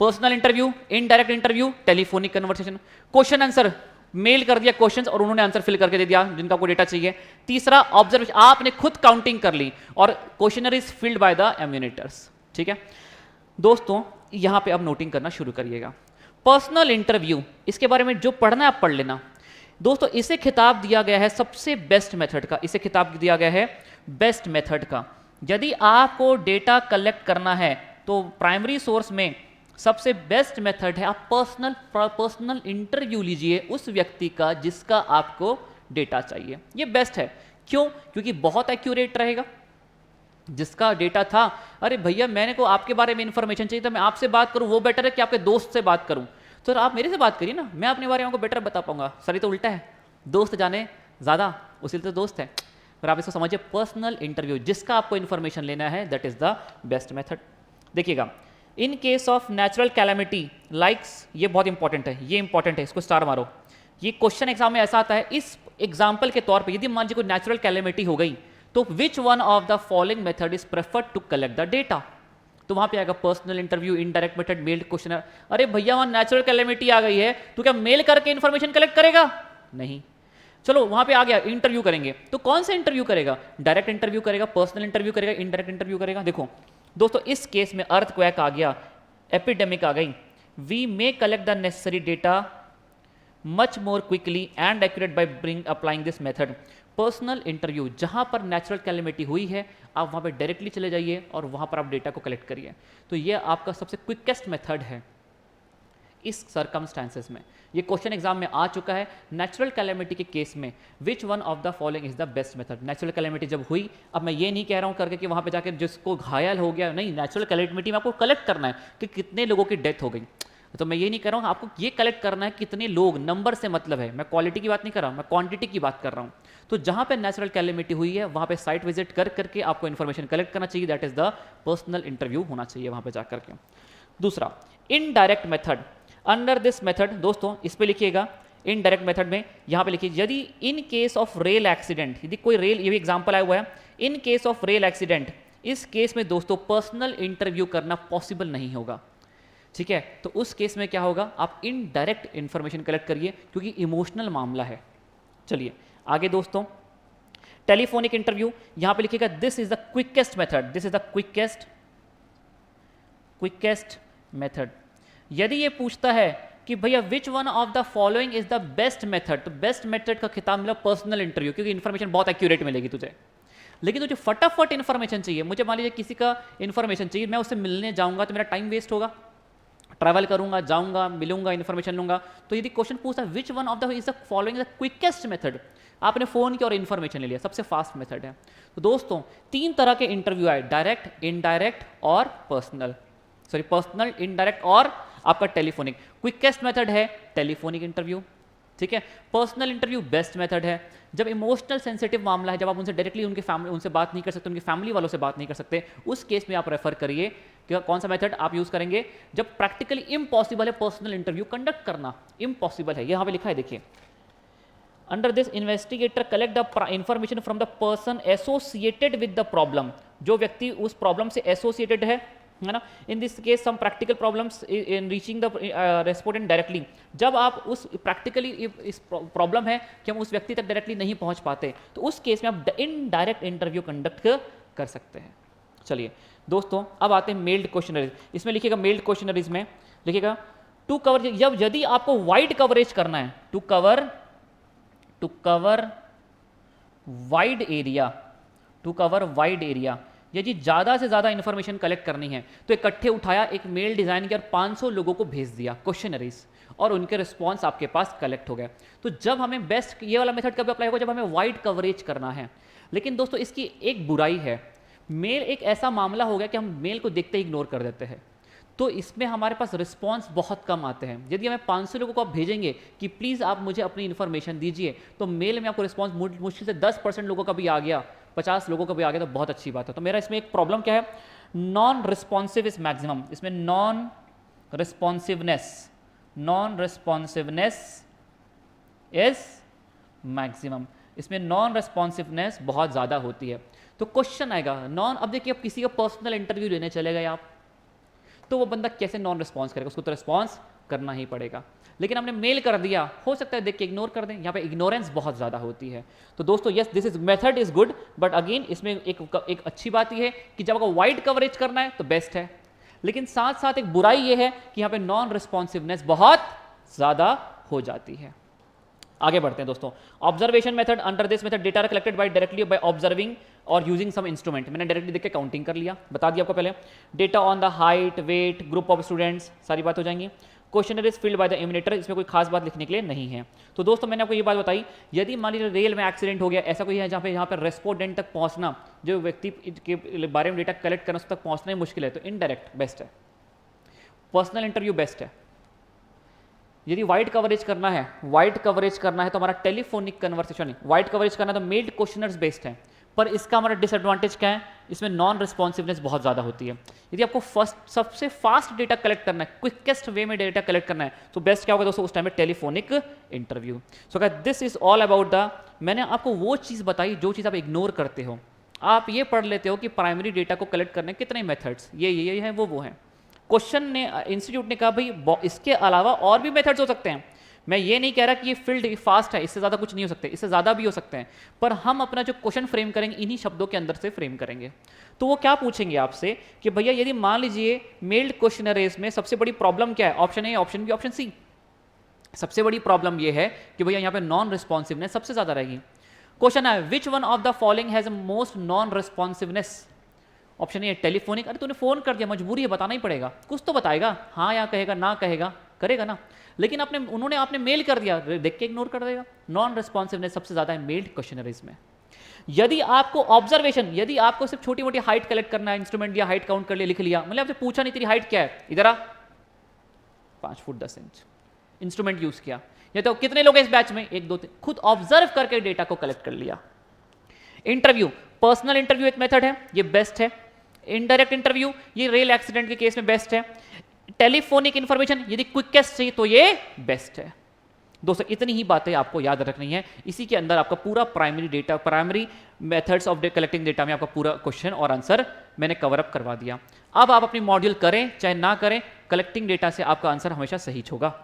personal interview, indirect interview, telephonic conversation. Question answer mail कर दिया क्वेश्चंस और उन्होंने आंसर फिल करके दे दिया जिनका आपको डेटा चाहिए। तीसरा ऑब्जर्वेशन, आपने खुद काउंटिंग कर ली और questionnaire is filled by the enumerators. ठीक है दोस्तों, यहां पे अब नोटिंग करना शुरू करिएगा। पर्सनल इंटरव्यू, इसके बारे में जो पढ़ना है आप पढ़ लेना दोस्तों। इसे खिताब दिया गया है सबसे बेस्ट मेथड का, इसे खिताब दिया गया है बेस्ट मेथड का। यदि आपको डेटा कलेक्ट करना है तो प्राइमरी सोर्स में सबसे बेस्ट मेथड है आप पर्सनल इंटरव्यू लीजिए उस व्यक्ति का जिसका आपको डेटा चाहिए। ये बेस्ट है, क्यों? क्योंकि बहुत एक्यूरेट रहेगा। जिसका डेटा था, अरे भैया मैंने को आपके बारे में इंफॉर्मेशन चाहिए था, मैं आपसे बात करूं, वो बेटर है कि आपके दोस्त से बात करूं? तो आप मेरे से बात करिए ना, मैं अपने बारे में आपको बेटर बता पाऊंगा। सर ये तो उल्टा है, दोस्त जाने ज़्यादा उसी तो दोस्त है। पर आप इसको समझिए, पर्सनल इंटरव्यू, जिसका आपको इन्फॉर्मेशन लेना है that is the best method. देखिएगा, in case of natural calamity likes, ये बहुत इंपॉर्टेंट है, ये इंपॉर्टेंट है, इसको स्टार मारो। ये क्वेश्चन एग्जाम में ऐसा आता है, इस एग्जाम्पल के तौर पर यदि मान लीजिए कोई नेचुरल कैलामिटी हो गई तो which one of the following method is preferred to collect the data? तो वहां पे आएगा personal interview, indirect method, mailed questionnaire. अरे भैया वहां नेचुरल कैलामिटी आ गई है तो क्या मेल करके इंफॉर्मेशन कलेक्ट करेगा? नहीं। चलो वहां पे आ गया, इंटरव्यू करेंगे, तो कौन सा इंटरव्यू करेगा? डायरेक्ट इंटरव्यू करेगा, पर्सनल इंटरव्यू करेगा, इनडायरेक्ट इंटरव्यू करेगा? देखो दोस्तों, इस केस में अर्थक्वेक आ गया, एपिडेमिक आ गई, we may collect the necessary data much more quickly and accurate by applying this method. Personal interview, जहां पर नेचुरल कैलेमिटी हुई है आप वहां पर डायरेक्टली चले जाइए और वहां पर आप डेटा को कलेक्ट करिए। तो ये आपका सबसे क्विकेस्ट मेथड है इस सर्कमस्टांसेस में। ये क्वेश्चन एग्जाम में आ चुका है। नेचुरल कैलेमिटी के केस में विच one of the following is the best method? Natural calamity जब हुई, अब मैं ये नहीं कह रहा हूं करके कि वहां पे जाकर जिसको घायल हो गया, नहीं, नेचुरल कैलेमिटी में आपको कलेक्ट करना है कि कितने लोगों की डेथ हो गई। तो मैं ये नहीं कर रहा हूँ, आपको ये कलेक्ट करना है कितने लोग, नंबर से मतलब है, मैं क्वालिटी की बात नहीं कर रहा हूँ, मैं क्वांटिटी की बात कर रहा हूँ। तो जहाँ पे नेचुरल कैलेमिटी हुई है वहाँ पे साइट विजिट कर करके आपको इन्फॉर्मेशन कलेक्ट करना चाहिए, that is the personal interview होना चाहिए वहाँ पे जा करके। दूसरा, indirect method. Under this method दोस्तों, इस पे लिखिएगा, इनडायरेक्ट मेथड में यहाँ पे लिखिए, यदि इन केस ऑफ रेल एक्सीडेंट, यदि कोई रेल, ये भी एग्जाम्पल आया हुआ है, इन केस ऑफ रेल एक्सीडेंट, इस केस में दोस्तों पर्सनल इंटरव्यू करना पॉसिबल नहीं होगा। ठीक है, तो उस केस में क्या होगा, आप इनडायरेक्ट इंफॉर्मेशन कलेक्ट करिए क्योंकि इमोशनल मामला है। चलिए आगे दोस्तों, टेलीफोनिक इंटरव्यू, यहां पे लिखिएगा this is the quickest method, this is the quickest method. यदि ये पूछता है कि भैया विच one of the following is the best method, तो बेस्ट मेथड का खिताब मिला पर्सनल इंटरव्यू, क्योंकि इंफॉर्मेशन बहुत एक्यूरेट मिलेगी तुझे। लेकिन तुझे फटाफट इंफॉर्मेशन चाहिए, मुझे मान लीजिए किसी का इंफॉर्मेशन चाहिए, मैं उससे मिलने जाऊंगा तो मेरा टाइम वेस्ट होगा, ट्रैवल करूंगा, जाऊंगा, मिलूंगा, इन्फॉर्मेशन लूंगा। तो यदि क्वेश्चन पूछता है विच one of the is the following the quickest method, आपने फोन किया और इन्फॉर्मेशन ले लिया, सबसे फास्ट मेथड है। तो दोस्तों तीन तरह के इंटरव्यू आए, डायरेक्ट, इनडायरेक्ट और पर्सनल, सॉरी पर्सनल, इनडायरेक्ट और आपका टेलीफोनिक। क्विकेस्ट मेथड है टेलीफोनिक इंटरव्यू, ठीक है। पर्सनल इंटरव्यू बेस्ट मेथड है। जब इमोशनल सेंसिटिव मामला है, जब आप उनसे डायरेक्टली उनसे बात नहीं कर सकते, उनकी फैमिली वालों से बात नहीं कर सकते, उस केस में आप रेफर करिए कि कौन सा मेथड आप यूज करेंगे। जब प्रैक्टिकली इम्पॉसिबल है पर्सनल इंटरव्यू कंडक्ट करना, इम्पॉसिबल है, यहाँ पे लिखा है देखिए, under this investigator collect the information from the person associated with the problem, जो व्यक्ति उस प्रॉब्लम से एसोसिएटेड है ना। In this case some practical problems in reaching the respondent directly, जब आप उस प्रैक्टिकली इस प्रॉब्लम है कि हम उस व्यक्ति तक डायरेक्टली नहीं पहुंच पाते, तो उस केस में आप इनडायरेक्ट इंटरव्यू कंडक्ट कर सकते हैं। चलिए दोस्तों, अब आते हैं मेल्ड क्वेश्चनरीज। इसमें लिखिएगा, मेल्ड क्वेश्चनरीज में लिखिएगा टू कवर, जब यदि आपको वाइड कवरेज करना है, to cover wide area, to cover wide area, यदि ज़्यादा से ज़्यादा इंफॉर्मेशन कलेक्ट करनी है तो इकट्ठे उठाया, एक मेल डिज़ाइन किया और 500 लोगों को भेज दिया क्वेश्चनरीज, और उनके रिस्पॉन्स आपके पास कलेक्ट हो गए। तो जब हमें बेस्ट, ये वाला मेथड कब अप्लाई होगा, जब हमें वाइड कवरेज करना है। लेकिन दोस्तों इसकी एक बुराई है, मेल एक ऐसा मामला हो गया कि हम मेल को देखते ही इग्नोर कर देते हैं, तो इसमें हमारे पास रिस्पॉन्स बहुत कम आते हैं। यदि हमें 500 लोगों को आप भेजेंगे कि प्लीज़ आप मुझे अपनी इन्फॉर्मेशन दीजिए, तो मेल में आपको रिस्पॉन्स मुश्किल से 10% लोगों का भी आ गया, 50 लोगों का भी आ गया, तो बहुत अच्छी बात है। तो मेरा इसमें एक प्रॉब्लम क्या है, नॉन रिस्पॉन्सिव इज मैक्सिमम, इसमें नॉन रिस्पॉन्सिवनेस इज मैक्सिमम, इसमें नॉन रिस्पॉन्सिवनेस बहुत ज़्यादा होती है। तो क्वेश्चन आएगा नॉन, अब देखिए अब किसी का पर्सनल इंटरव्यू लेने चले गए आप, तो वो बंदा कैसे नॉन रिस्पॉन्स करेगा, उसको तो रिस्पॉन्स करना ही पड़ेगा। लेकिन हमने मेल कर दिया, हो सकता है देख के इग्नोर कर दें, यहाँ पे इग्नोरेंस बहुत ज़्यादा होती है। तो दोस्तों yes, this is method is good, but again इसमें एक अच्छी बात यह है कि जब आपको वाइड कवरेज करना है तो बेस्ट है, लेकिन साथ साथ एक बुराई यह है कि यहाँ पे नॉन रिस्पॉन्सिवनेस बहुत ज़्यादा हो जाती है। आगे बढ़ते हैं दोस्तों। Observation method, under this method data collected by directly by observing और यूजिंग सम इंस्ट्रूमेंट। मैंने डायरेक्टली देख के काउंटिंग कर लिया, बता दिया आपको पहले। Data on the height, weight, group of students, सारी बात हो जाएंगी। Questionnaire is filled by the enumerator, इसमें कोई खास बात लिखने के लिए नहीं है। तो दोस्तों मैंने आपको ये बात बताई, यदि मान लीजिए रेल में एक्सीडेंट हो गया, ऐसा कोई है जहाँ पे यहाँ पर रेस्पोंडेंट तक पहुँचना, जो व्यक्ति के बारे में डेटा कलेक्ट करना, उस तक पहुँचना ही मुश्किल है, तो इनडायरेक्ट बेस्ट है, पर्सनल इंटरव्यू बेस्ट है। यदि वाइड कवरेज करना है, वाइड कवरेज करना है तो हमारा टेलीफोनिक कन्वर्सेशन, वाइड कवरेज करना है तो मेल्ड क्वेश्चनर्स बेस्ट है। पर इसका हमारा डिसएडवांटेज क्या है, इसमें नॉन रिस्पॉन्सिवनेस बहुत ज़्यादा होती है। यदि आपको सबसे फास्ट डेटा कलेक्ट करना है, क्विकेस्ट वे में डेटा कलेक्ट करना है, तो बेस्ट क्या होगा दोस्तों, उस टाइम में telephonic interview. So this is all about the, मैंने आपको वो चीज़ बताई जो चीज़ आप इग्नोर करते हो। आप ये पढ़ लेते हो कि प्राइमरी डेटा को कलेक्ट करने कितने मेथड्स, ये हैं, वो हैं। क्वेश्चन ने, इंस्टीट्यूट ने कहा भाई इसके अलावा और भी मेथड्स हो सकते हैं। मैं ये नहीं कह रहा कि ये फील्ड फास्ट है, इससे ज़्यादा कुछ नहीं हो सकते, इससे ज़्यादा भी हो सकते हैं, पर हम अपना जो क्वेश्चन फ्रेम करेंगे इन्हीं शब्दों के अंदर से फ्रेम करेंगे। तो वो क्या पूछेंगे आपसे कि भैया यदि मान लीजिए मेल्ड क्वेश्चनरेज में सबसे बड़ी प्रॉब्लम क्या है, option A, option B, option C. सबसे बड़ी प्रॉब्लम ये है कि भैया यहाँ पे नॉन रिस्पॉन्सिवनेस सबसे ज़्यादा रहेगी। क्वेश्चन है विच one of the following has most non responsiveness. Option A telephonic, अरे तूने फोन कर दिया, मजबूरी है, बताना ही पड़ेगा, कुछ तो बताएगा, हाँ या कहेगा, ना कहेगा, करेगा ना। लेकिन आपने मेल कर दिया, देख के इग्नोर कर देगा। नॉन रिस्पॉन्सिवनेस सबसे ज्यादा है मेल्ड क्वेश्चनरीज में। यदि आपको ऑब्जर्वेशन, यदि आपको सिर्फ छोटी मोटी हाइट कलेक्ट करना है, इंस्ट्रूमेंट दिया, हाइट काउंट कर लिया, लिख लिया, मतलब आपसे पूछा नहीं तेरी हाइट क्या है, इधर आ, 5 फुट 10 इंच, इंस्ट्रूमेंट यूज किया, या तो कितने लोग हैं इस बैच में, 1 2 3, खुद ऑब्जर्व करके डेटा को कलेक्ट कर लिया। इंटरव्यू, पर्सनल इंटरव्यू एक मेथड है, ये बेस्ट है। इनडायरेक्ट इंटरव्यू, ये रेल एक्सीडेंट के केस में बेस्ट है। टेलीफोनिक इंफॉर्मेशन यदि क्विकेस्ट चाहिए तो ये बेस्ट है। दोस्तों इतनी ही बातें आपको याद रखनी है, इसी के अंदर आपका पूरा primary data, primary methods of collecting data में आपका पूरा क्वेश्चन और आंसर मैंने कवर अप करवा दिया। अब आप अपनी मॉड्यूल करें चाहे ना करें, कलेक्टिंग डेटा से आपका आंसर हमेशा सही होगा।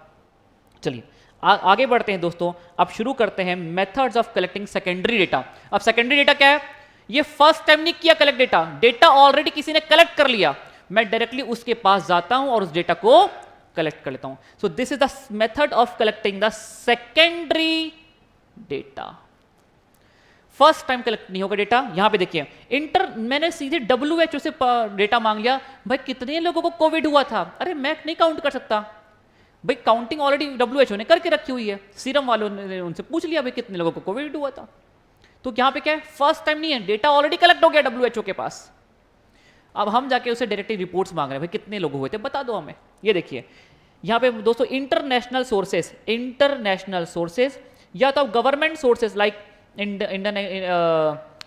चलिए आगे बढ़ते हैं दोस्तों, अब शुरू करते हैं methods of collecting secondary data. अब सेकेंडरी डेटा क्या है, ये फर्स्ट टाइम नहीं किया कलेक्ट डेटा, डेटा ऑलरेडी किसी ने कलेक्ट कर लिया, मैं डायरेक्टली उसके पास जाता हूं और उस डेटा को कलेक्ट कर लेता हूं। So this is the method of collecting the secondary data. First time collect नहीं होगा डेटा। यहां पे देखिए मैंने सीधे WHO से डेटा मांग लिया, भाई कितने लोगों को कोविड हुआ था, अरे मैं नहीं काउंट कर सकता, भाई काउंटिंग ऑलरेडी WHO ने करके रखी हुई है, सीरम वालों ने उनसे पूछ लिया भाई कितने लोगों को कोविड हुआ था। तो यहां पे क्या है, फर्स्ट टाइम नहीं है, डेटा ऑलरेडी कलेक्ट हो गया WHO के पास, अब हम जाके उसे डायरेक्टली रिपोर्ट्स मांग रहे हैं, भाई कितने लोग हुए थे बता दो हमें। ये देखिए यहां पे दोस्तों इंटरनेशनल सोर्सेस या तो government sources like Indian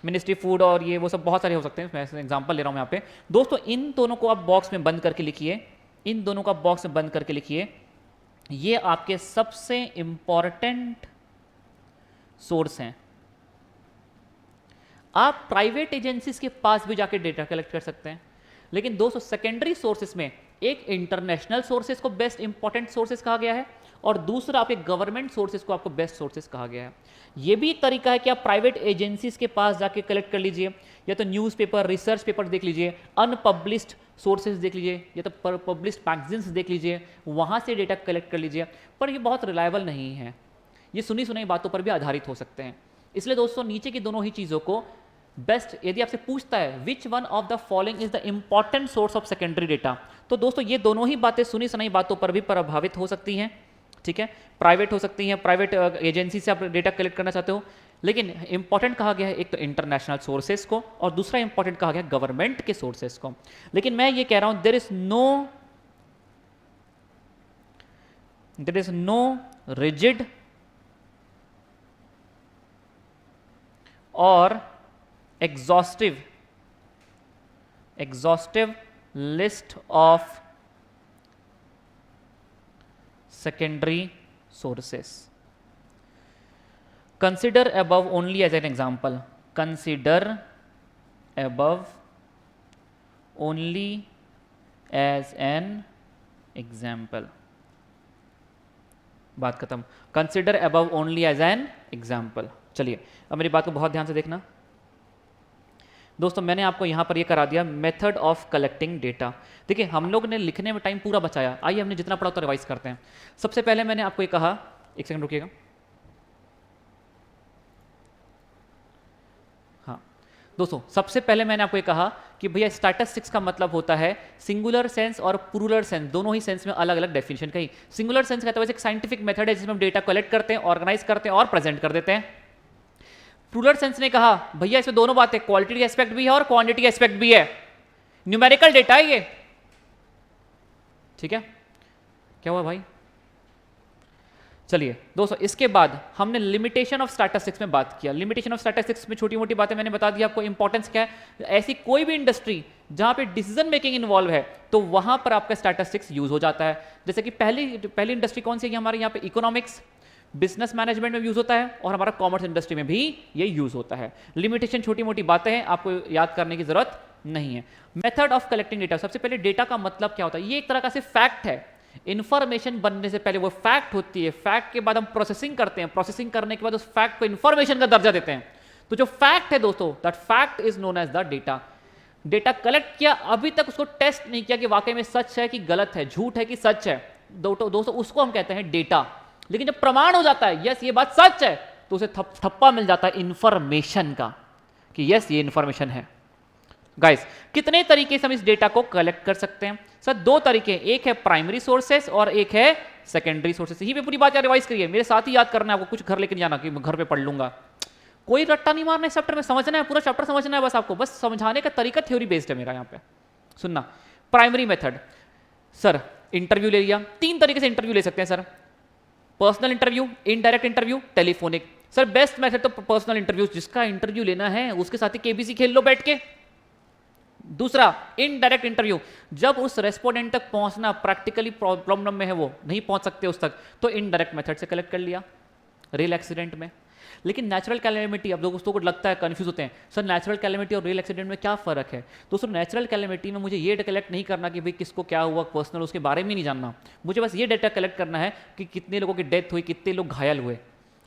ministry food और ये वो सब बहुत सारे हो सकते हैं, मैं एग्जांपल ले रहा हूं यहाँ पे। दोस्तों इन दोनों को आप बॉक्स में बंद करके लिखिए, इन दोनों को आप बॉक्स में बंद करके लिखिए, ये आपके सबसे इंपॉर्टेंट सोर्स हैं। आप प्राइवेट एजेंसीज के पास भी जाके डेटा कलेक्ट कर सकते हैं, लेकिन दोस्तों सेकेंडरी सोर्सेस में एक इंटरनेशनल सोर्सेस को बेस्ट इंपॉर्टेंट सोर्सेस कहा गया है और दूसरा आपके गवर्नमेंट सोर्सेस को आपको बेस्ट सोर्सेस कहा गया है। यह भी एक तरीका है कि आप प्राइवेट एजेंसीज के पास जाके कलेक्ट कर लीजिए, या तो न्यूज़पेपर, रिसर्च पेपर देख लीजिए, अनपब्लिश्ड सोर्सेज देख लीजिए, या तो पब्लिश्ड मैगजीन्स देख लीजिए, वहाँ से डेटा कलेक्ट कर लीजिए, पर ये बहुत रिलायबल नहीं है, ये सुनी सुनाई बातों पर भी आधारित हो सकते हैं। इसलिए दोस्तों नीचे की दोनों ही चीज़ों को बेस्ट, यदि आपसे पूछता है विच one of the following is the important source of secondary data, तो दोस्तों ये दोनों ही बातें सुनी सुनाई बातों पर भी प्रभावित हो सकती हैं, ठीक है, प्राइवेट हो सकती हैं, प्राइवेट एजेंसी से आप डेटा कलेक्ट करना चाहते हो, लेकिन इंपॉर्टेंट कहा गया है एक तो इंटरनेशनल सोर्सेज को और दूसरा इंपॉर्टेंट कहा गया गवर्नमेंट के सोर्सेज को। लेकिन मैं ये कह रहा हूं देयर इज नो रिजिड और exhaustive list of secondary sources. Consider above only as an example. Consider above only as an example. बात खत्म। Consider above only as an example. चलिए अब मेरी बात को बहुत ध्यान से देखना दोस्तों, मैंने आपको यहाँ पर ये करा दिया मेथड ऑफ कलेक्टिंग डेटा। देखिए हम लोग ने लिखने में टाइम पूरा बचाया, आइए हमने जितना पढ़ा तो रिवाइज करते हैं। सबसे पहले मैंने आपको ये कहा, एक सेकंड रुकिएगा, हाँ दोस्तों सबसे पहले मैंने आपको ये कहा कि भैया स्टैटिस्टिक्स का मतलब होता है सिंगुलर सेंस और प्लूरल सेंस, दोनों ही सेंस में अलग अलग डेफिनेशन कही। सिंगुलर सेंस कहता है एक साइंटिफिक मेथड है जिसमें हम डेटा कलेक्ट करते हैं, ऑर्गेनाइज करते हैं और प्रेजेंट कर देते हैं। प्लूरल सेंस ने कहा भैया इसमें दोनों बातें, क्वालिटी एस्पेक्ट भी है और क्वांटिटी एस्पेक्ट भी है, न्यूमेरिकल डेटा है ये, ठीक है। क्या हुआ भाई? चलिए दोस्तों इसके बाद हमने लिमिटेशन ऑफ स्टैटिस्टिक्स में बात किया। लिमिटेशन ऑफ स्टैटिस्टिक्स में छोटी मोटी बातें मैंने बता दी आपको, इंपॉर्टेंस क्या है। ऐसी कोई भी इंडस्ट्री जहां पे डिसीजन मेकिंग इन्वॉल्व है तो वहां पर आपका स्टैटिस्टिक्स यूज हो जाता है। जैसे कि पहली इंडस्ट्री कौन सी है हमारे यहाँ पे, इकोनॉमिक्स, बिजनेस मैनेजमेंट में यूज होता है और हमारा कॉमर्स इंडस्ट्री में भी ये यूज होता है। लिमिटेशन छोटी मोटी बातें हैं, आपको याद करने की जरूरत नहीं है। मेथड ऑफ कलेक्टिंग डेटा, सबसे पहले डेटा का मतलब क्या होता है, ये एक तरह का से फैक्ट है। इंफॉर्मेशन बनने से पहले वो फैक्ट होती है, फैक्ट के बाद हम प्रोसेसिंग करते हैं, प्रोसेसिंग करने के बाद उस फैक्ट को इंफॉर्मेशन का दर्जा देते हैं। तो जो फैक्ट है दोस्तों, that fact is known as the data. Data collect किया, अभी तक उसको टेस्ट नहीं किया कि वाकई में सच है कि गलत है, झूठ है कि सच है, दोस्तों उसको हम कहते हैं डेटा। लेकिन जब प्रमाण हो जाता है यस ये बात सच है, तो उसे थप्पा मिल जाता है इंफॉर्मेशन का कि यस ये इंफॉर्मेशन है। गाइस कितने तरीके से हम इस डेटा को कलेक्ट कर सकते हैं? सर दो तरीके, एक है प्राइमरी सोर्सेस और एक है सेकेंडरी सोर्सेस। यही पे पूरी बात रिवाइज करिए, मेरे साथ ही याद करना है आपको, कुछ घर लेकर जाना कि घर पे पढ़ लूंगा। कोई रट्टा नहीं मारना, इस चैप्टर में समझना है, पूरा चैप्टर समझना है बस आपको, बस समझाने का तरीका थ्योरी बेस्ड है मेरा यहाँ पे। सुनना, प्राइमरी मेथड, सर इंटरव्यू ले लिया, तीन तरीके से इंटरव्यू ले सकते हैं sir, personal interview, indirect interview, telephonic. Sir best method तो पर्सनल इंटरव्यू, जिसका इंटरव्यू लेना है उसके साथ ही केबीसी खेल लो बैठ के। दूसरा इनडायरेक्ट इंटरव्यू, जब उस रेस्पोंडेंट तक पहुंचना प्रैक्टिकली प्रॉब्लम में है, वो नहीं पहुंच सकते उस तक, तो इनडायरेक्ट मेथड से कलेक्ट कर लिया रेल एक्सीडेंट में। लेकिन नेचुरल कैलेमिटी, अब दोस्तों को लगता है कंफ्यूज होते हैं, सर नेचुरल कैलेमिटी और रेल एक्सीडेंट में क्या फर्क है? दोस्तों नेचुरल कैलेमिटी में मुझे ये डेटा कलेक्ट नहीं करना कि भाई किसको क्या हुआ पर्सनल, उसके बारे में नहीं जानना, मुझे बस ये डेटा कलेक्ट करना है कि कितने लोगों की डेथ हुई, कितने लोग घायल हुए।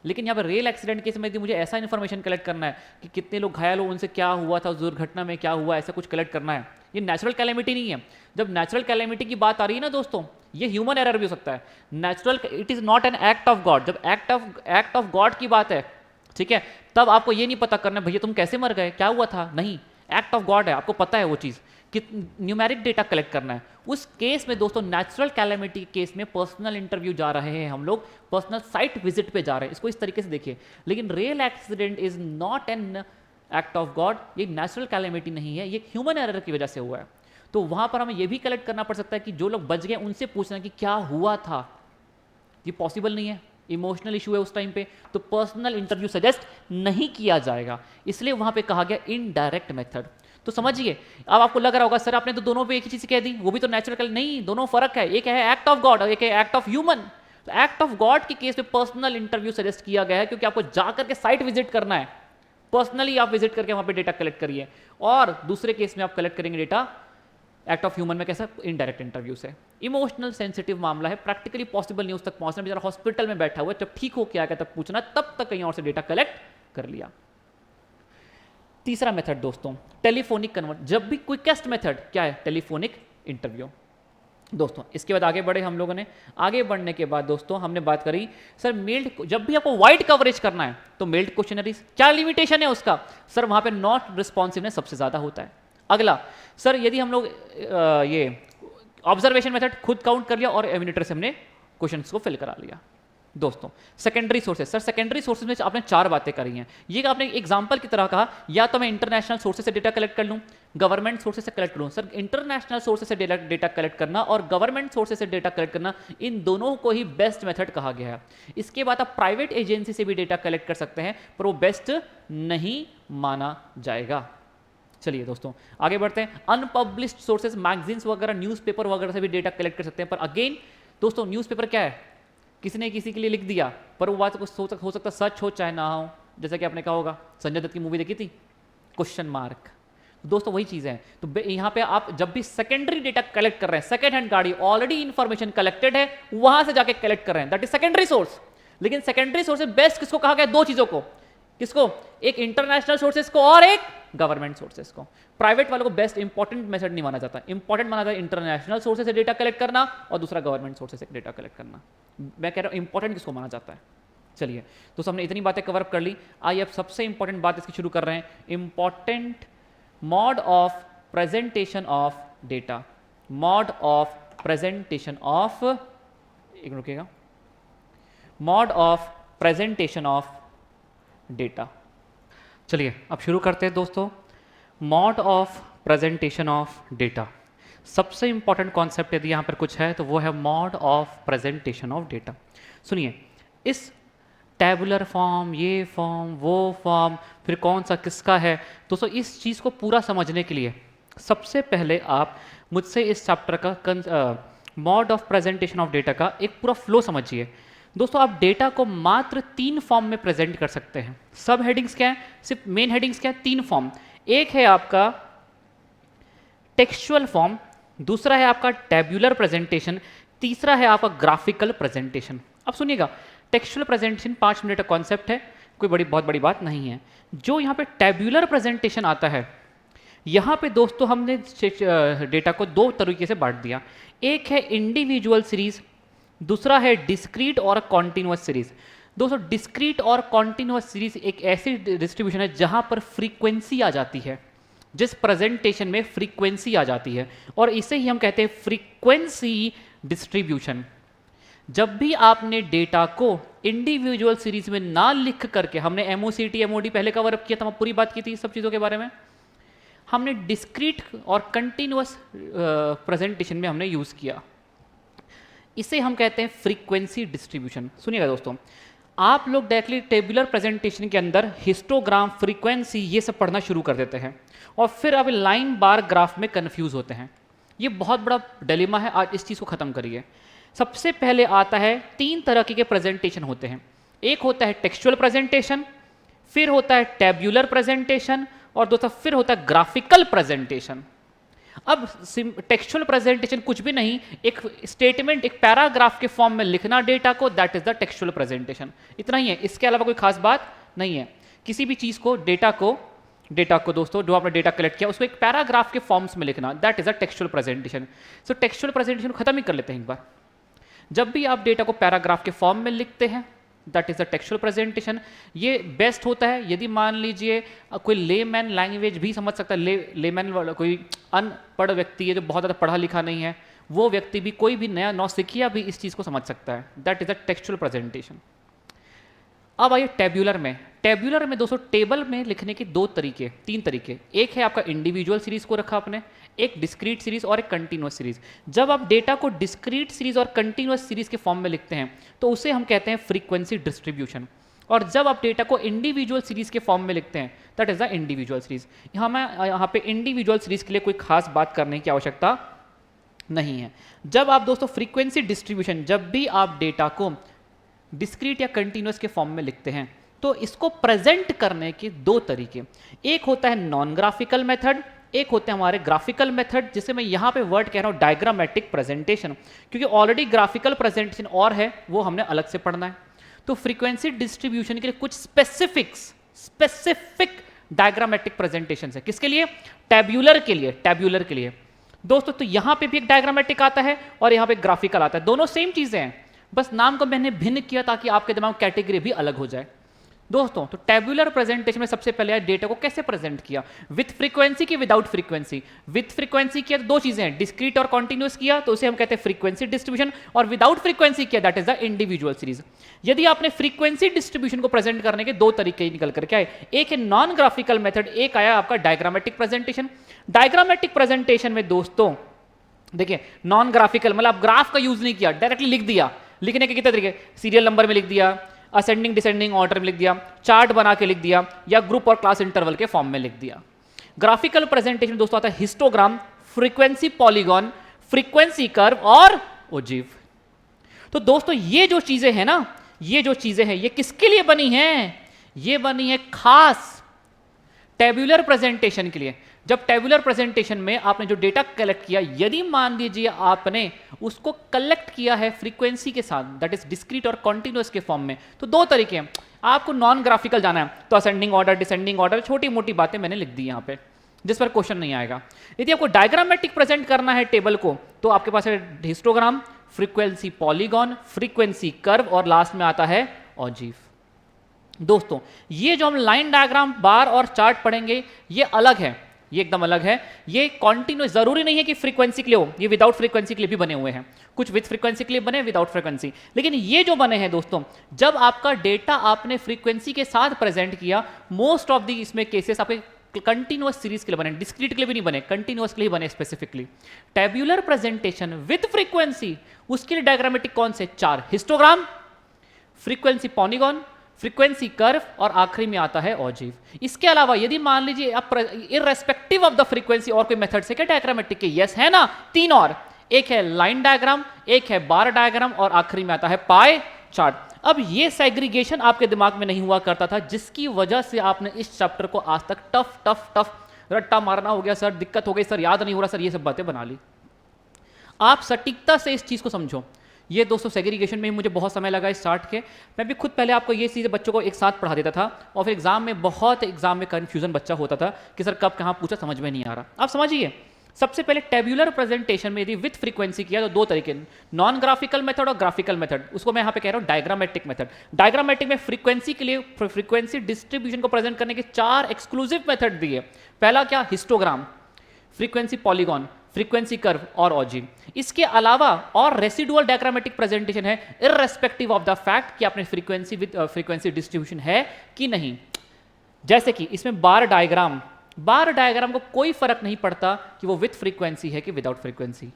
लेकिन यहाँ पर रेल एक्सीडेंट केस में मुझे ऐसा इन्फॉर्मेशन कलेक्ट करना है कि कितने लोग घायल हो, उनसे क्या हुआ था, उस दुर्घटना में क्या हुआ, ऐसा कुछ कलेक्ट करना है। ये नेचुरल कैलेमिटी नहीं है। जब नेचुरल कैलेमिटी की बात आ रही है ना दोस्तों, ये ह्यूमन एरर भी हो सकता है। Natural, it is not an act of God. जब एक्ट ऑफ गॉड की बात है, ठीक है, तब आपको ये नहीं पता करना भैया तुम कैसे मर गए, क्या हुआ था, नहीं, एक्ट ऑफ गॉड है, आपको पता है वो चीज़। न्यूमेरिक डेटा कलेक्ट करना है। उस केस में दोस्तों नेचुरल कैलेमिटी केस में पर्सनल इंटरव्यू जा रहे हैं हम लोग, पर्सनल साइट विजिट पे जा रहे हैं, इसको इस तरीके से देखिए। लेकिन real accident is not an act of God, ये नेचुरल कैलेमिटी नहीं है, ये ह्यूमन एरर की वजह से हुआ है। तो वहां पर हमें ये भी कलेक्ट करना पड़ सकता है कि जो लोग बच गए उनसे पूछना कि क्या हुआ था, ये पॉसिबल नहीं है, इमोशनल इशू है उस टाइम पे, तो पर्सनल इंटरव्यू सजेस्ट नहीं किया जाएगा। इसलिए वहां पे कहा गया इनडायरेक्ट मेथड। तो समझिए, अब आपको लग रहा होगा सर आपने तो दोनों पे एक ही चीज कह दी, वो भी तो नेचुरल, नहीं, दोनों फर्क है, एक है एक्ट ऑफ गॉड और एक है एक्ट ऑफ ह्यूमन। तो एक्ट ऑफ गॉड के केस में पर्सनल इंटरव्यू सजेस्ट किया गया है, क्योंकि आपको जाकर के साइट विजिट करना है, पर्सनली आप विजिट करके वहां पे डेटा कलेक्ट करिए। और दूसरे केस में आप कलेक्ट करेंगे डेटा एक्ट ऑफ ह्यूमन में, कैसा, इनडायरेक्ट इंटरव्यू से। इमोशनल सेंसिटिव मामला है, प्रैक्टिकली पॉसिबल नहीं उस तक पहुंचना, बेचारा हॉस्पिटल में बैठा हुआ है, जब ठीक हो क्या गया तब पूछना, तब तक कहीं और से डेटा कलेक्ट कर लिया। तीसरा मेथड दोस्तों टेलीफोनिक कन्वर्ट, जब भी क्विकेस्ट मेथड क्या है, टेलीफोनिक इंटरव्यू। दोस्तों इसके बाद आगे बढ़े हम लोगों ने, आगे बढ़ने के बाद दोस्तों हमने बात करी सर मेल्ड, जब भी आपको वाइड कवरेज करना है तो मेल्ड क्वेश्चनरीज, क्या लिमिटेशन है उसका? सर वहां पे नॉट रिस्पॉन्सिवनेस सबसे ज्यादा होता है। अगला, सर यदि हम लोग ये ऑब्जर्वेशन मेथड खुद काउंट कर लिया और एमिनेटर से हमने क्वेश्चंस को फिल करा लिया। दोस्तों secondary sources, sir secondary sources में आपने चार बातें करी हैं, ये आपने एग्जांपल की तरह कहा, या तो मैं इंटरनेशनल सोर्सेज से डेटा कलेक्ट कर लूं, गवर्नमेंट सोर्सेज से कलेक्ट करूं। सर इंटरनेशनल सोर्सेज से डेटा कलेक्ट करना और गवर्नमेंट सोर्सेज से डेटा कलेक्ट करना, इन दोनों को ही बेस्ट मेथड कहा गया है। इसके बाद आप प्राइवेट एजेंसी से भी डेटा कलेक्ट कर सकते हैं, पर वो बेस्ट नहीं माना जाएगा। चलिए दोस्तों आगे बढ़ते हैं। अनपब्लिश्ड सोर्सेज, मैगजीन्स वगैरह, न्यूज़पेपर वगैरह से भी डेटा कलेक्ट कर सकते हैं, पर अगेन दोस्तों न्यूज़पेपर क्या है, किसी ने किसी के लिए लिख दिया, पर वो बात हो सकता सच हो चाहे ना हो। जैसा कि आपने कहा होगा, संजय दत्त की मूवी देखी थी क्वेश्चन मार्क, दोस्तों वही चीज़ है। तो यहाँ पे आप जब भी सेकेंडरी डेटा कलेक्ट कर रहे हैं, सेकेंड हैंड गाड़ी ऑलरेडी इंफॉर्मेशन कलेक्टेड है, वहां से जाके कलेक्ट कर रहे हैं, दैट इज सेकेंडरी सोर्स। लेकिन सेकेंडरी सोर्स बेस्ट किसको कहा गया? दो चीजों को। किसको? एक इंटरनेशनल सोर्सेस को और एक गवर्नमेंट सोर्सेस को। प्राइवेट वालों को बेस्ट इंपॉर्टेंट मेथड नहीं माना जाता। इंपॉर्टेंट माना जाता है इंटरनेशनल सोर्सेस से डेटा कलेक्ट करना और दूसरा गवर्नमेंट सोर्सेस से डेटा कलेक्ट करना। मैं कह रहा हूं इंपॉर्टेंट किसको माना जाता है। चलिए तो हमने इतनी बातें कवर अप कर ली। आइए अब सबसे इंपॉर्टेंट बात इसकी शुरू कर रहे हैं, important mode of presentation of data. Mode of presentation of, एक रुकिएगा, mode of presentation of data. चलिए अब शुरू करते हैं दोस्तों। Mode of presentation of data, सबसे इंपॉर्टेंट कॉन्सेप्ट यदि यहाँ पर कुछ है तो वो है mode of presentation of data. सुनिए, इस टैबुलर फॉर्म, ये फॉर्म, वो फॉर्म, फिर कौन सा किसका है, दोस्तों इस चीज़ को पूरा समझने के लिए सबसे पहले आप मुझसे इस चैप्टर का mode of presentation of data का एक पूरा फ्लो समझिए। दोस्तों आप डेटा को मात्र 3 फॉर्म में प्रेजेंट कर सकते हैं। सब हेडिंग्स क्या है? सिर्फ मेन हेडिंग्स क्या है? 3 फॉर्म। एक है आपका टेक्सचुअल फॉर्म, दूसरा है आपका टैब्यूलर प्रेजेंटेशन, तीसरा है आपका ग्राफिकल प्रेजेंटेशन। अब सुनिएगा, टेक्सचुअल प्रेजेंटेशन 5 मिनट का कॉन्सेप्ट है, कोई बहुत बड़ी बात नहीं है। जो यहाँ पे टैब्यूलर प्रेजेंटेशन आता है, यहाँ पे दोस्तों हमने डेटा को 2 तरीके से बांट दिया। एक है इंडिविजुअल सीरीज, दूसरा है डिस्क्रीट और कॉन्टिन्यूअस सीरीज। दोस्तों डिस्क्रीट और कॉन्टिन्यूअस सीरीज एक ऐसी डिस्ट्रीब्यूशन है जहां पर फ्रीक्वेंसी आ जाती है, जिस प्रेजेंटेशन में फ्रीक्वेंसी आ जाती है, और इसे ही हम कहते हैं फ्रीक्वेंसी डिस्ट्रीब्यूशन। जब भी आपने डेटा को इंडिविजुअल सीरीज में ना लिख करके, हमने एमओसीटी एमओडी पहले कवर अप किया था, पूरी बात की थी सब चीज़ों के बारे में, हमने डिस्क्रीट और कंटिन्यूअस प्रेजेंटेशन में हमने यूज़ किया। इसे हम कहते हैं फ्रीक्वेंसी डिस्ट्रीब्यूशन। सुनिएगा दोस्तों, आप लोग डायरेक्टली टेबुलर प्रेजेंटेशन के अंदर हिस्टोग्राम, फ्रीक्वेंसी ये सब पढ़ना शुरू कर देते हैं और फिर अब लाइन बार ग्राफ में कंफ्यूज होते हैं। ये बहुत बड़ा डिलेमा है, आज इस चीज़ को ख़त्म करिए। सबसे पहले आता है 3 तरह के प्रेजेंटेशन होते हैं। एक होता है टेक्सचुअल प्रेजेंटेशन, फिर होता है टैब्यूलर प्रेजेंटेशन, और दोस्तों फिर होता है ग्राफिकल प्रेजेंटेशन। अब टेक्सचुअल प्रेजेंटेशन कुछ भी नहीं, एक स्टेटमेंट, एक पैराग्राफ के फॉर्म में लिखना डेटा को, that is the textual presentation. इतना ही है, इसके अलावा कोई खास बात नहीं है। किसी भी चीज़ को, डेटा को दोस्तों, जो आपने डेटा कलेक्ट किया उसको एक पैराग्राफ के फॉर्म्स में लिखना, that is a textual presentation. So textual presentation खत्म ही कर लेते हैं एक बार। जब भी आप डेटा को पैराग्राफ के फॉर्म में लिखते हैं, that is the textual presentation. ये बेस्ट होता है यदि मान लीजिए कोई लेमैन लैंग्वेज भी समझ सकता है, लेमैन वाला कोई अनपढ़ व्यक्ति है जो बहुत ज़्यादा पढ़ा लिखा नहीं है, वो व्यक्ति भी, कोई भी नया नौसिखिया भी इस चीज़ को समझ सकता है, that is the textual presentation. अब आइए टेब्यूलर में। टेब्यूलर में दोस्तों टेबल में लिखने के 3 तरीके। एक है आपका इंडिविजुअल सीरीज को रखा आपने, एक डिस्क्रीट सीरीज और एक कंटिन्यूअस सीरीज। जब आप डेटा को डिस्क्रीट सीरीज और कंटिन्यूअस सीरीज के फॉर्म में लिखते हैं तो उसे हम कहते हैं फ्रीक्वेंसी डिस्ट्रीब्यूशन, और जब आप डेटा को इंडिविजुअल सीरीज के फॉर्म में लिखते हैं that is the individual series. यहाँ पे इंडिविजुअल सीरीज के लिए कोई खास बात करने की आवश्यकता नहीं है। जब आप दोस्तों फ्रीक्वेंसी डिस्ट्रीब्यूशन, जब भी आप डेटा को डिस्क्रीट या कंटिन्यूअस के फॉर्म में लिखते हैं तो इसको प्रेजेंट करने के 2 तरीके। एक होता है नॉन ग्राफिकल मेथड, एक होते हैं हमारे ग्राफिकल मेथड, जिसे मैं यहाँ पे वर्ड कह रहा हूँ डायग्रामेटिक प्रेजेंटेशन, क्योंकि ऑलरेडी ग्राफिकल प्रेजेंटेशन और है, वो हमने अलग से पढ़ना है। तो फ्रीक्वेंसी डिस्ट्रीब्यूशन के लिए कुछ स्पेसिफिक डायग्रामेटिक प्रेजेंटेशन है। किसके लिए? टैब्यूलर के लिए। टैब्यूलर के लिए दोस्तों, तो यहाँ पे भी एक डायग्रामेटिक आता है और यहाँ पे ग्राफिकल आता है, दोनों सेम चीजें हैं, बस नाम को मैंने भिन्न किया ताकि आपके दिमाग में कैटेगरी भी अलग हो जाए दोस्तों। तो टैब्यूलर प्रेजेंटेशन में सबसे पहले डेटा को कैसे प्रेजेंट किया, विथ फ्रीक्वेंसी की विदाउट फ्रीक्वेंसी। विथ फ्रीक्वेंसी किया तो 2 चीजें हैं, डिस्क्रीट और कॉन्टिन्यूअस किया तो उसे हम कहते हैं फ्रीक्वेंसी डिस्ट्रीब्यूशन, और विदाउट फ्रीक्वेंसी किया that is the individual series. यदि आपने फ्रीक्वेंसी डिस्ट्रीब्यूशन को प्रेजेंट करने के 2 तरीके निकल करके आए, एक है नॉन ग्राफिकल मेथड, एक आया आपका डायग्रामेटिक प्रेजेंटेशन। डायग्रामेटिक प्रेजेंटेशन में दोस्तों देखिए, नॉन ग्राफिकल मतलब ग्राफ का यूज नहीं किया, डायरेक्टली लिख दिया। लिखने के कितने तरीके, सीरियल नंबर में लिख दिया, असेंडिंग डिसेंडिंग ऑर्डर में लिख दिया, चार्ट बना के लिख दिया, या ग्रुप और क्लास इंटरवल के फॉर्म में लिख दिया। ग्राफिकल प्रेजेंटेशन दोस्तों आता है histogram, frequency polygon, frequency curve और ओजिव। तो दोस्तों ये जो चीजें हैं ना, ये जो चीजें हैं, ये किसके लिए बनी हैं? ये बनी है खास टैब्यूलर प्रेजेंटेशन के लिए। जब टेबुलर प्रेजेंटेशन में आपने जो डेटा कलेक्ट किया, यदि मान लीजिए आपने उसको कलेक्ट किया है फ्रीक्वेंसी के साथ, दैट इज डिस्क्रीट और कॉन्टिन्यूअस के फॉर्म में, तो दो तरीके हैं। आपको नॉन ग्राफिकल जाना है तो असेंडिंग ऑर्डर, डिसेंडिंग ऑर्डर, छोटी मोटी बातें मैंने लिख दी यहाँ पे जिस पर क्वेश्चन नहीं आएगा। यदि आपको डायग्रामेटिक प्रेजेंट करना है टेबल को, तो आपके पास है histogram, frequency polygon, frequency curve और लास्ट में आता है ऑजीव। दोस्तों ये जो हम लाइन डायग्राम, बार और चार्ट पढ़ेंगे ये अलग है, ये एकदम अलग है। ये कॉन्टिन्यूस, जरूरी नहीं है कि फ्रीक्वेंसी के लिए हो, ये विदाउट फ्रीक्वेंसी के लिए भी बने हुए हैं, कुछ विद फ्रीक्वेंसी के लिए बने, विदाउट फ्रीक्वेंसी। लेकिन ये जो बने हैं दोस्तों, जब आपका डेटा आपने फ्रीक्वेंसी के साथ प्रेजेंट किया, मोस्ट ऑफ दी इसमें केसेस आपके कंटिन्यूअस सीरीज के लिए बने, डिस्क्रीट के लिए भी नहीं बने, कंटिन्यूअस के लिए बने specifically. Tabular presentation with frequency, उसके लिए डायग्रामेटिक कौन से? 4, histogram, frequency polygon, frequency curve और आखिरी में आता है ऑजीव। इसके अलावा यदि मान लीजिए आप इररेस्पेक्टिव ऑफ द फ्रीक्वेंसी और कोई मेथड से क्या डायग्रामेटिक के, यस है ना, 3 और, एक है लाइन डायग्राम, एक है बार डायग्राम और आखिरी में आता है पाई चार्ट। अब ये सेग्रीगेशन आपके दिमाग में नहीं हुआ करता था, जिसकी वजह से आपने इस चैप्टर को आज तक टफ टफ टफ रट्टा मारना हो गया, सर दिक्कत हो गई, सर याद नहीं हो रहा, सर ये सब बातें बना ली। आप सटीकता से इस चीज को समझो। ये दोस्तों सेग्रीगेशन में ही मुझे बहुत समय लगा इस चार्ट के, मैं भी खुद पहले आपको ये चीज़ें बच्चों को एक साथ पढ़ा देता था और फिर एग्जाम में कन्फ्यूजन बच्चा होता था कि सर कब कहाँ पूछा, समझ में नहीं आ रहा। आप समझिए, सबसे पहले टेब्यूलर प्रेजेंटेशन में यदि विथ फ्रीक्वेंसी किया तो दो तरीके, नॉन ग्राफिकल मेथड और ग्राफिकल मेथड, उसको मैं यहाँ पे कह रहा हूँ डायग्रामेटिक मेथड। डायग्रामेटिक में फ्रीक्वेंसी के लिए फ्रीक्वेंसी डिस्ट्रीब्यूशन को प्रेजेंट करने के 4 एक्सक्लूसिव मेथड दिए। पहला क्या? Histogram, frequency polygon, frequency curve और ऑजीव। इसके अलावा और रेसिडुअल डायग्रामेटिक प्रेजेंटेशन है, इररेस्पेक्टिव ऑफ द फैक्ट कि आपने फ्रीक्वेंसी विद फ्रीक्वेंसी डिस्ट्रीब्यूशन है कि नहीं। जैसे कि इसमें बार डायग्राम को कोई फर्क नहीं पड़ता कि वो विद फ्रीक्वेंसी है कि विदाउट फ्रीक्वेंसी,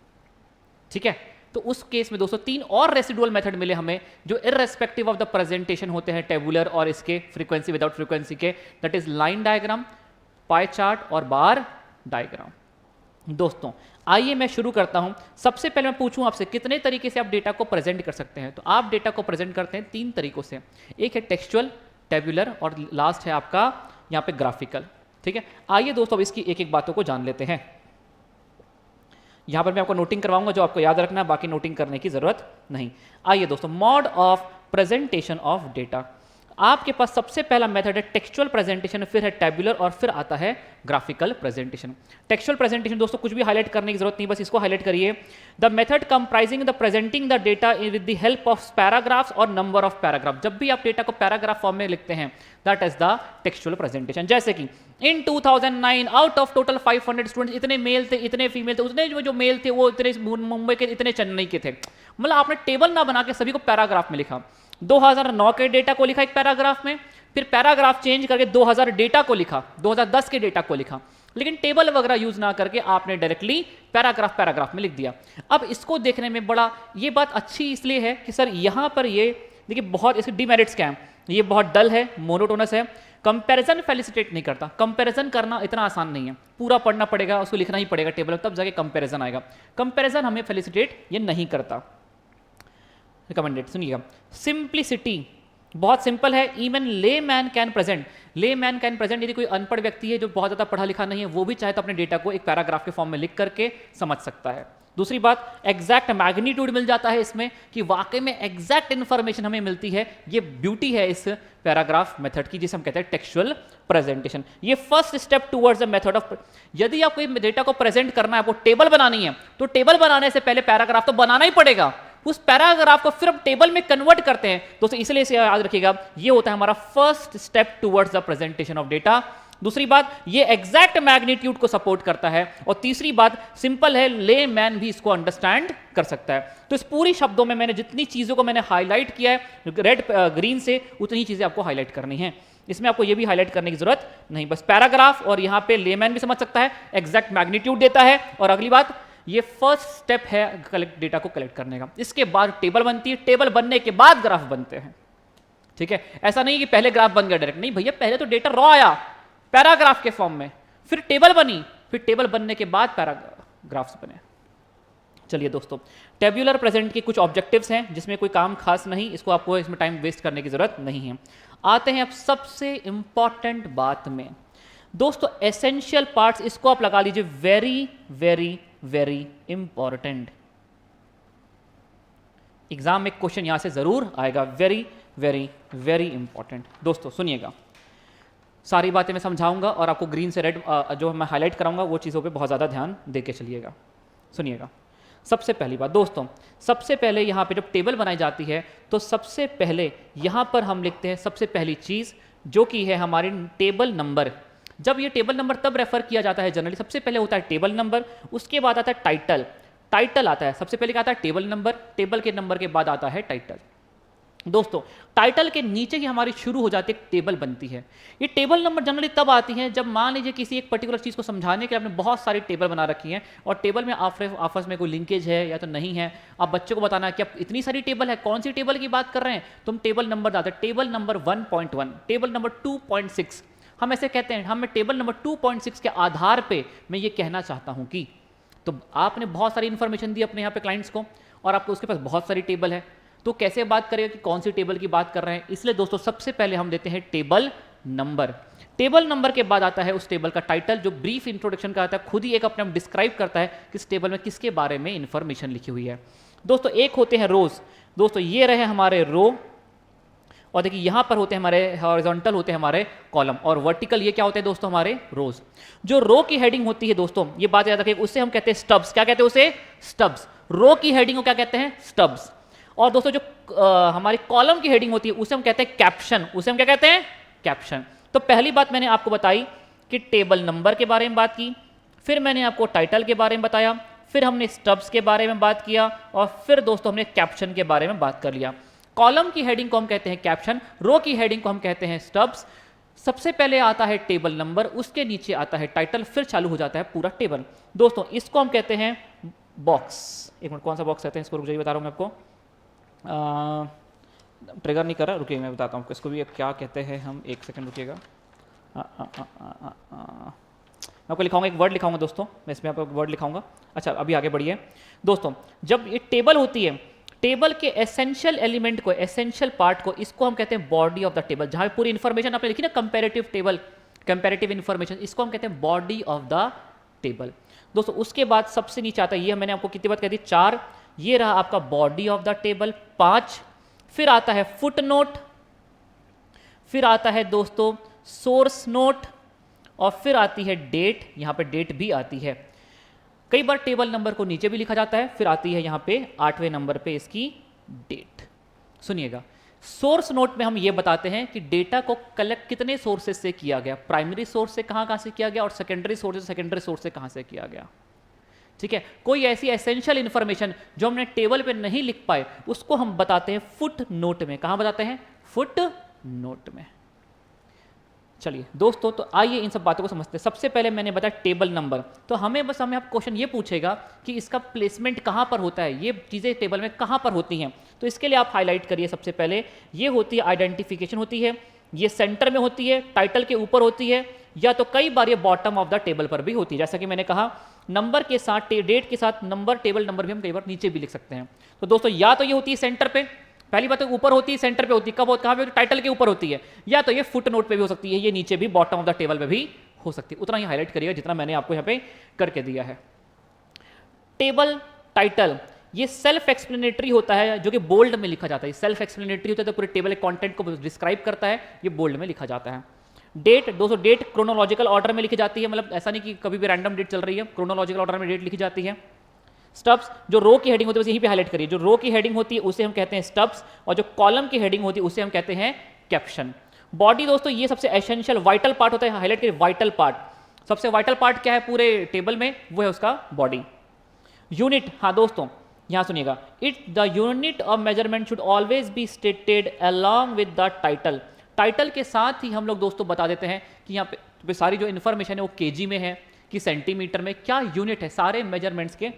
ठीक है। तो उस केस में दोस्तों 3 और रेसिडुअल मेथड मिले हमें जो इररेस्पेक्टिव ऑफ द प्रेजेंटेशन होते हैं टेबुलर और इसके फ्रीक्वेंसी विदाउट फ्रीक्वेंसी के, that is line diagram, pie chart और बार डायग्राम। दोस्तों आइए मैं शुरू करता हूं। सबसे पहले मैं पूछूं आपसे कितने तरीके से आप डेटा को प्रेजेंट कर सकते हैं। तो आप डेटा को प्रेजेंट करते हैं 3 तरीकों से, एक है टेक्सचुअल, टेबुलर और लास्ट है आपका यहां पे ग्राफिकल, ठीक है। आइए दोस्तों अब इसकी एक एक बातों को जान लेते हैं। यहां पर मैं आपको नोटिंग करवाऊंगा, जो आपको याद रखना है, बाकी नोटिंग करने की जरूरत नहीं। आइए दोस्तों, mode of presentation of data. आपके पास सबसे पहला मेथड है टेक्सचुअल प्रेजेंटेशन, फिर है टेबुलर और फिर आता है ग्राफिकल प्रेजेंटेशन। टेक्सचुअल प्रेजेंटेशन दोस्तों कुछ भी हाईलाइट करने की जरूरत नहीं, बस इसको हाईलाइट करिए। The method comprising the presenting the data with the help of paragraphs और नंबर ऑफ पैराग्राफ। जब भी आप डेटा को पैराग्राफ फॉर्म में लिखते हैं, that is the textual presentation. जैसे कि इन 2009 आउट ऑफ टोटल 500 स्टूडेंट्स, इतने मेल थे, इतने फीमेल थे, उतने जो मेल थे वो इतने मुंबई के, इतने चेन्नई के थे। मतलब आपने टेबल ना बना के सभी को पैराग्राफ में लिखा। 2009 के डेटा को लिखा एक पैराग्राफ में, फिर पैराग्राफ चेंज करके 2000 डेटा को लिखा, 2010 के डेटा को लिखा, लेकिन टेबल वगैरह यूज ना करके आपने डायरेक्टली पैराग्राफ में लिख दिया। अब इसको देखने में बड़ा ये बात अच्छी इसलिए है कि सर यहाँ पर ये देखिए बहुत इसके डिमेरिट्स क्या हैं। ये बहुत डल है, मोनोटोनस है, कंपैरिजन फेलिसिटेट नहीं करता। कंपैरिजन करना इतना आसान नहीं है, पूरा पढ़ना पड़ेगा, उसको लिखना ही पड़ेगा टेबल में, तब जाके कंपैरिजन आएगा। कंपैरिजन हमें फेलिसिटेट ये नहीं करता। रिकमेंडेड सुनिएगा, सिंप्लिसिटी बहुत सिंपल है, इवन ले मैन कैन प्रेजेंट। ले मैन कैन प्रेजेंट, यदि कोई अनपढ़ व्यक्ति है जो बहुत ज़्यादा पढ़ा लिखा नहीं है, वो भी चाहे तो अपने डेटा को एक पैराग्राफ के फॉर्म में लिख करके समझ सकता है। दूसरी बात, एग्जैक्ट मैग्नीट्यूड मिल जाता है इसमें, कि वाकई में एग्जैक्ट इंफॉर्मेशन हमें मिलती है। ये ब्यूटी है इस पैराग्राफ मेथड की, जिसे हम कहते हैं टेक्सचुअल प्रेजेंटेशन। ये first step towards the method of, यदि आपको कोई डेटा को प्रेजेंट करना है, आपको टेबल बनानी है, तो टेबल बनाने से पहले पैराग्राफ तो बनाना ही पड़ेगा। उस पैराग्राफ को फिर हम टेबल में कन्वर्ट करते हैं दोस्तों, इसलिए इसे याद रखिएगा, ये होता है हमारा first step towards the presentation of data. दूसरी बात, ये एग्जैक्ट मैग्नीट्यूड को सपोर्ट करता है, और तीसरी बात सिंपल है, ले मैन भी इसको अंडरस्टैंड कर सकता है। तो इस पूरी शब्दों में मैंने जितनी चीजों को मैंने हाईलाइट किया है रेड ग्रीन से, उतनी चीजें आपको हाईलाइट करनी है। इसमें आपको ये भी हाईलाइट करने की जरूरत नहीं, बस पैराग्राफ और यहाँ पे लेमैन भी समझ सकता है, एग्जैक्ट मैग्नीट्यूड देता है, और अगली बात ये फर्स्ट स्टेप है डेटा को कलेक्ट करने का। इसके बाद टेबल बनती है, टेबल बनने के बाद ग्राफ बनते हैं, ठीक है। ऐसा नहीं कि पहले ग्राफ बन गया डायरेक्ट, नहीं भैया, पहले तो डेटा रॉ आया पैराग्राफ के फॉर्म में, फिर टेबल बनी, फिर टेबल बनने के बाद पैराग्राफ्स बने। चलिए दोस्तों, टेब्यूलर प्रेजेंट के कुछ ऑब्जेक्टिव्स हैं जिसमें कोई काम खास नहीं, इसको आपको इसमें टाइम वेस्ट करने की जरूरत नहीं है। आते हैं अब सबसे इंपॉर्टेंट बात में, दोस्तों एसेंशियल पार्ट्स, इसको आप लगा लीजिए, very very very important. Exam में क्वेश्चन यहां से जरूर आएगा, वेरी वेरी वेरी इंपॉर्टेंट। दोस्तों सुनिएगा, सारी बातें मैं समझाऊंगा और आपको ग्रीन से रेड जो मैं हाईलाइट कराऊंगा वो चीज़ों पे बहुत ज़्यादा ध्यान दे के चलिएगा। सुनिएगा, सबसे पहली बात दोस्तों, सबसे पहले यहाँ पे जब टेबल बनाई जाती है तो सबसे पहले यहाँ पर हम लिखते हैं सबसे पहली चीज़ जो कि है हमारी टेबल नंबर। जब ये टेबल नंबर तब रेफर किया जाता है जनरली, सबसे पहले होता है टेबल नंबर, उसके बाद आता है टाइटल। टाइटल आता है सबसे पहले, क्या आता है टेबल नंबर, टेबल के नंबर के बाद आता है टाइटल। दोस्तों टाइटल के नीचे ही हमारी शुरू हो जाती है टेबल बनती है। ये टेबल नंबर जनरली तब आती है जब मान लीजिए किसी एक पर्टिकुलर चीज़ को समझाने के लिए आपने बहुत सारी टेबल बना रखी हैं और टेबल में आपस में कोई लिंकेज है या तो नहीं है। आप बच्चों को बताना है कि अब इतनी सारी टेबल है, कौन सी टेबल की बात कर रहे हैं, तुम टेबल नंबर डालते हैं, टेबल नंबर 1.1, टेबल नंबर 2.6, हम ऐसे कहते हैं, हम टेबल नंबर 2.6 के आधार पर मैं ये कहना चाहता हूँ कि, तो आपने बहुत सारी इन्फॉर्मेशन दी अपने यहाँ पे क्लाइंट्स को और आपको उसके पास बहुत सारी टेबल है, तो कैसे बात करेगा कि कौन सी टेबल की बात कर रहे हैं। इसलिए दोस्तों सबसे पहले हम देते हैं टेबल नंबर। टेबल नंबर के बाद आता है उस टेबल का टाइटल, जो ब्रीफ इंट्रोडक्शन का आता है, खुद ही एक अपने डिस्क्राइब करता है किस टेबल में किसके बारे में इंफॉर्मेशन लिखी हुई है। दोस्तों एक होते हैं रोज, दोस्तों ये रहे हमारे रो, और देखिए यहां पर होते हैं हमारे हॉरिजॉन्टल होते हैं हमारे कॉलम, और वर्टिकल ये क्या होते हैं दोस्तों हमारे रोज। जो रो की हेडिंग होती है दोस्तों, ये बात याद रखिए, उससे हम कहते हैं स्टब्स। क्या कहते हैं उसे? स्टब्स। रो की हेडिंग को क्या कहते हैं? स्टब्स। और दोस्तों जो हमारी कॉलम की हेडिंग होती है उसे हम कहते हैं कैप्शन। उसे हम क्या कहते हैं? कैप्शन। तो पहली बात मैंने आपको बताई कि टेबल नंबर के बारे में बात की, फिर मैंने आपको टाइटल के बारे में बताया, फिर हमने स्टब्स के बारे में बात किया, और फिर दोस्तों हमने कैप्शन के बारे में बात कर लिया। कॉलम की हेडिंग को हम कहते हैं कैप्शन, रो की हेडिंग को हम कहते हैं स्टब्स। सबसे पहले आता है टेबल नंबर, उसके नीचे आता है टाइटल, फिर चालू हो जाता है पूरा टेबल। दोस्तों इसको हम कहते हैं बॉक्स। एक मिनट, कौन सा बॉक्स कहते हैं इसको? रुक जाइए, बता रहा हूँ मैं आपको। ट्रिगर नहीं कर रहा, रुकिए मैं बताता हूँ आपको इसको भी क्या कहते हैं हम। एक सेकंड रुकिएगा। मैं आपको लिखाऊंगा, एक वर्ड लिखाऊंगा दोस्तों, मैं इसमें आपको वर्ड लिखाऊंगा। अच्छा अभी आगे बढ़िए दोस्तों। जब ये टेबल होती है, टेबल के एसेंशियल एलिमेंट को, एसेंशियल पार्ट को, इसको हम कहते हैं बॉडी ऑफ द टेबल। जहां पूरी इंफॉर्मेशन आपने लिखी ना, कंपैरेटिव टेबल, कंपैरेटिव इंफॉर्मेशन, इसको हम कहते हैं बॉडी ऑफ द टेबल। दोस्तों उसके बाद सबसे नीचे आता है, ये मैंने आपको कितनी बात कह दी? 4। ये रहा आपका बॉडी ऑफ द टेबल 5। फिर आता है फुट नोट, फिर आता है दोस्तों सोर्स नोट, और फिर आती है डेट। यहां पे डेट भी आती है। कई बार टेबल नंबर को नीचे भी लिखा जाता है। फिर आती है यहां पे 8वें नंबर पे इसकी डेट। सुनिएगा, सोर्स नोट में हम ये बताते हैं कि डेटा को कलेक्ट कितने सोर्सेज से किया गया, प्राइमरी सोर्स से कहां से किया गया, और सेकेंडरी सोर्स से कहां से किया गया। ठीक है, कोई ऐसी एसेंशियल इंफॉर्मेशन जो हमने टेबल पे नहीं लिख पाए, उसको हम बताते हैं फुट नोट में। कहां बताते हैं? फुट नोट में। चलिए दोस्तों, तो आइए इन सब बातों को समझते हैं। सबसे पहले मैंने बताया टेबल नंबर, तो हमें आप क्वेश्चन ये पूछेगा कि इसका प्लेसमेंट कहां पर होता है, ये चीजें टेबल में कहां पर होती हैं। तो इसके लिए आप हाईलाइट करिए। सबसे पहले ये होती है आइडेंटिफिकेशन होती है, ये सेंटर में होती है, टाइटल के ऊपर होती है, या तो कई बार ये बॉटम ऑफ द टेबल पर भी होती है। जैसा कि मैंने कहा, नंबर के साथ, डेट के साथ नंबर, टेबल नंबर भी हम कई बार नीचे भी लिख सकते हैं। तो दोस्तों या तो ये होती है सेंटर पे, पहली बात तो ऊपर होती है, सेंटर पे होती है, कब कहां पे? टाइटल के ऊपर होती है, या तो ये फुट नोट पे भी हो सकती है, ये नीचे भी बॉटम ऑफ द टेबल पे भी हो सकती है। उतना ही हाईलाइट करिएगा जितना मैंने आपको यहाँ पे करके दिया है। टेबल टाइटल ये सेल्फ एक्सप्लेनेटरी होता है, जो कि बोल्ड में लिखा जाता है। सेल्फ एक्सप्लेनेटरी होता है तो पूरे टेबल के कंटेंट को डिस्क्राइब करता है, ये बोल्ड में लिखा जाता है। डेट दोस्तों, डेट क्रोनोलॉजिकल ऑर्डर में लिखी जाती है, मतलब ऐसा नहीं कि कभी भी रैंडम डेट चल रही है, क्रोनोलॉजिकल ऑर्डर में डेट लिखी जाती है। स्टब्स, जो रो की हेडिंग होती है बस यहीं पे हाईलाइट करिए, जो रो की हेडिंग होती है उसे हम कहते हैं स्टब्स, और जो कॉलम की हेडिंग होती है उसे हम कहते हैं कैप्शन। बॉडी दोस्तों ये सबसे एसेंशियल वाइटल पार्ट होता है, हाईलाइट करिए वाइटल पार्ट। सबसे वाइटल पार्ट क्या है पूरे टेबल में? वो है उसका बॉडी। यूनिट, हाँ दोस्तों यहां सुनिएगा, it the unit of measurement should always be stated along with the title. Title के साथ ही हम लोग दोस्तों बता देते हैं कि यहाँ पे सारी जो इन्फॉर्मेशन है वो केजी में है कि सेंटीमीटर में, क्या यूनिट है, सारे मेजरमेंट्स के,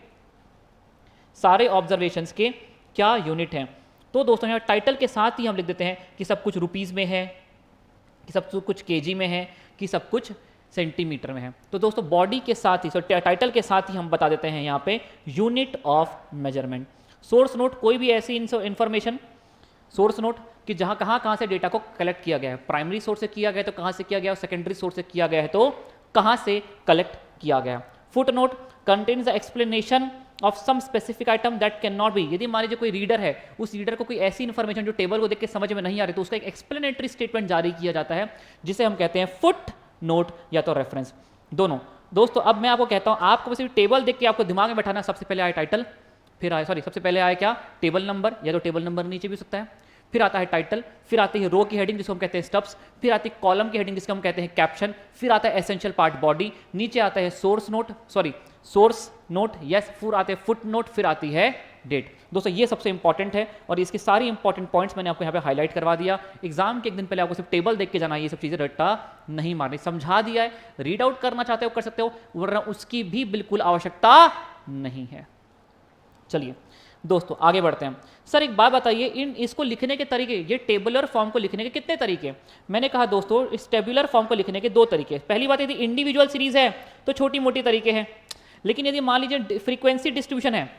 सारे ऑब्जर्वेशंस के क्या यूनिट हैं। तो दोस्तों यहाँ टाइटल के साथ ही हम लिख देते हैं कि सब कुछ रुपीज़ में है, कि सब कुछ केजी में है, कि सब कुछ सेंटीमीटर में है। तो दोस्तों बॉडी के साथ ही, टाइटल के साथ ही हम बता देते हैं यहाँ पे unit of measurement. Source note, कोई भी ऐसी इंफॉर्मेशन, सोर्स नोट कि जहाँ कहाँ से डेटा को कलेक्ट किया गया है, प्राइमरी सोर्स से किया गया है तो कहाँ से किया गया, और सेकेंडरी सोर्स से किया गया है तो कहाँ से कलेक्ट किया गया। Footnote contains the explanation of some specific item that can not be, यदि मान लीजिए कोई रीडर है, उस रीडर को कोई ऐसी इन्फॉर्मेशन जो टेबल को देख के समझ में नहीं आ रही, तो उसका एक एक्सप्लेनेटरी स्टेटमेंट जारी किया जाता है जिसे हम कहते हैं फुट नोट या तो रेफरेंस, दोनों। दोस्तों अब मैं आपको कहता हूं, आपको बस टेबल देख के आपको दिमाग में बैठाना, सबसे पहले आया टाइटल, फिर आया सबसे पहले आया क्या, टेबल नंबर, या तो टेबल नंबर नीचे भी हो सकता है, फिर आता है टाइटल, फिर आती है रो की हेडिंग जिसको हम कहते हैं स्टब्स, फिर आती है कॉलम की हेडिंग जिसको हम कहते हैं कैप्शन, फिर आता है एसेंशियल पार्ट बॉडी, नीचे आता है सोर्स नोट, यस, फिर आते हैं फुट नोट, फिर आती है डेट। दोस्तों ये सबसे इंपॉर्टेंट है और इसके सारी इंपॉर्टेंट पॉइंट्स मैंने आपको यहाँ पे हाईलाइट करवा दिया। एग्जाम के एक दिन पहले आपको सिर्फ टेबल देख के जाना है, ये सब चीज़ें रट्टा नहीं मारनी, समझा दिया है। रीड आउट करना चाहते हो कर सकते हो, वरना उसकी भी बिल्कुल आवश्यकता नहीं है। चलिए दोस्तों आगे बढ़ते हैं। सर एक बात बताइए, इसको लिखने के तरीके, ये टेबुलर फॉर्म को लिखने के कितने तरीके? मैंने कहा दोस्तों इस टेबुलर फॉर्म को लिखने के 2 तरीके। पहली बात, यदि इंडिविजुअल सीरीज है तो छोटी मोटी तरीके हैं, लेकिन यदि मान लीजिए फ्रीक्वेंसी डिस्ट्रीब्यूशन है,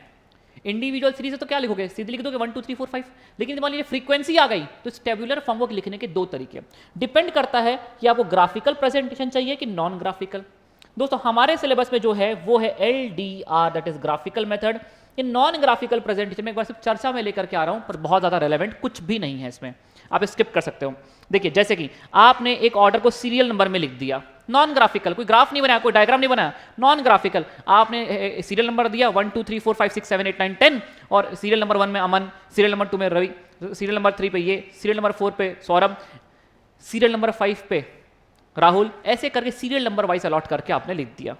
इंडिविजुअल सीरीज है तो क्या लिखोगे, सीधे लिख दोगे 1 2 3 4 5, लेकिन मान लीजिए फ्रीक्वेंसी आ गई तो इस टेबुलर फॉर्म को लिखने के 2 तरीके। डिपेंड करता है कि आपको ग्राफिकल प्रेजेंटेशन चाहिए कि नॉन ग्राफिकल। दोस्तों हमारे सिलेबस में जो है वो है LDR, that is graphical method. ये नॉन ग्राफिकल प्रेजेंटेशन में एक बार सिर्फ चर्चा में लेकर के आ रहा हूं, पर बहुत ज़्यादा रेलेवेंट कुछ भी नहीं है इसमें, आप स्किप कर सकते हो। देखिए जैसे कि आपने एक ऑर्डर को सीरियल नंबर में लिख दिया, नॉन ग्राफिकल, कोई ग्राफ नहीं बनाया, कोई डायग्राम नहीं बनाया, नॉन ग्राफिकल। आपने सीरियल नंबर दिया 1 2 3 4 5 6 7 8 9 10, और सीरियल नंबर 1 में अमन, सीरियल नंबर 2 में रवि, सीरियल नंबर 3 पे ये, सीरियल नंबर 4 पे सौरभ, सीरियल नंबर 5 पे राहुल, ऐसे करके सीरियल नंबर वाइज अलॉट करके आपने लिख दिया।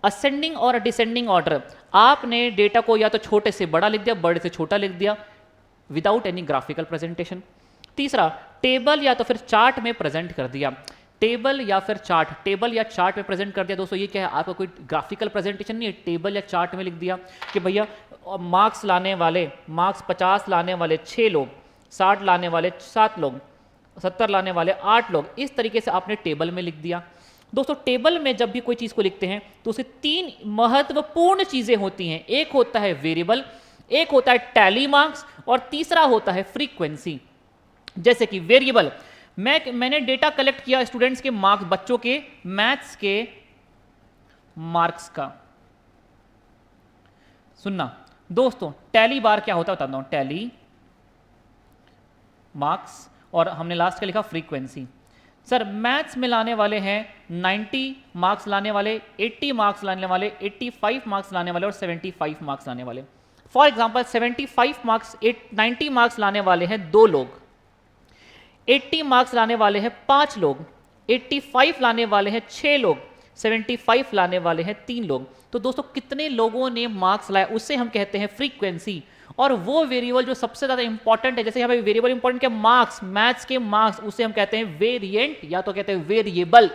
असेंडिंग और डिसेंडिंग ऑर्डर, आपने डेटा को या तो छोटे से बड़ा लिख दिया, बड़े से छोटा लिख दिया, विदाउट एनी ग्राफिकल प्रेजेंटेशन। तीसरा, टेबल या तो फिर चार्ट में प्रेजेंट कर दिया, टेबल या फिर चार्ट, टेबल या चार्ट में प्रेजेंट कर दिया। दोस्तों ये क्या है, आपका कोई ग्राफिकल प्रेजेंटेशन नहीं है, टेबल या चार्ट में लिख दिया कि भैया मार्क्स लाने वाले, मार्क्स 50 लाने वाले 6 लोग, 60 लाने वाले 7 लोग, 70 लाने वाले 8 लोग, इस तरीके से आपने टेबल में लिख दिया। दोस्तों टेबल में जब भी कोई चीज़ को लिखते हैं तो उसे 3 महत्वपूर्ण चीज़ें होती हैं, एक होता है वेरिएबल, एक होता है टैली मार्क्स, और तीसरा होता है फ्रीक्वेंसी। जैसे कि वेरिएबल, मैंने डेटा कलेक्ट किया स्टूडेंट्स के मार्क्स, बच्चों के मैथ्स के मार्क्स का। सुनना दोस्तों, टैली बार क्या होता है बताता हूं, टैली मार्क्स, और हमने लास्ट का लिखा फ्रीक्वेंसी। सर मैथ्स में लाने वाले हैं 90 मार्क्स लाने वाले, 80 मार्क्स लाने वाले, 85 मार्क्स लाने वाले और 75 मार्क्स लाने वाले। फॉर एग्जांपल 75 मार्क्स 90 मार्क्स लाने वाले हैं 2 लोग, 80 मार्क्स लाने वाले हैं 5 लोग, 85 लाने वाले हैं 6 लोग, 75 लाने वाले हैं 3 लोग। तो दोस्तों कितने लोगों ने मार्क्स लाया उसे हम कहते हैं फ्रीक्वेंसी। और वो वेरिएबल जो सबसे ज्यादा इंपॉर्टेंट है, जैसे यहाँ पे वेरिएबल इंपॉर्टेंट क्या, मार्क्स, मैथ्स के मार्क्स, उसे हम कहते हैं वेरिएंट या तो कहते हैं वेरिएबल।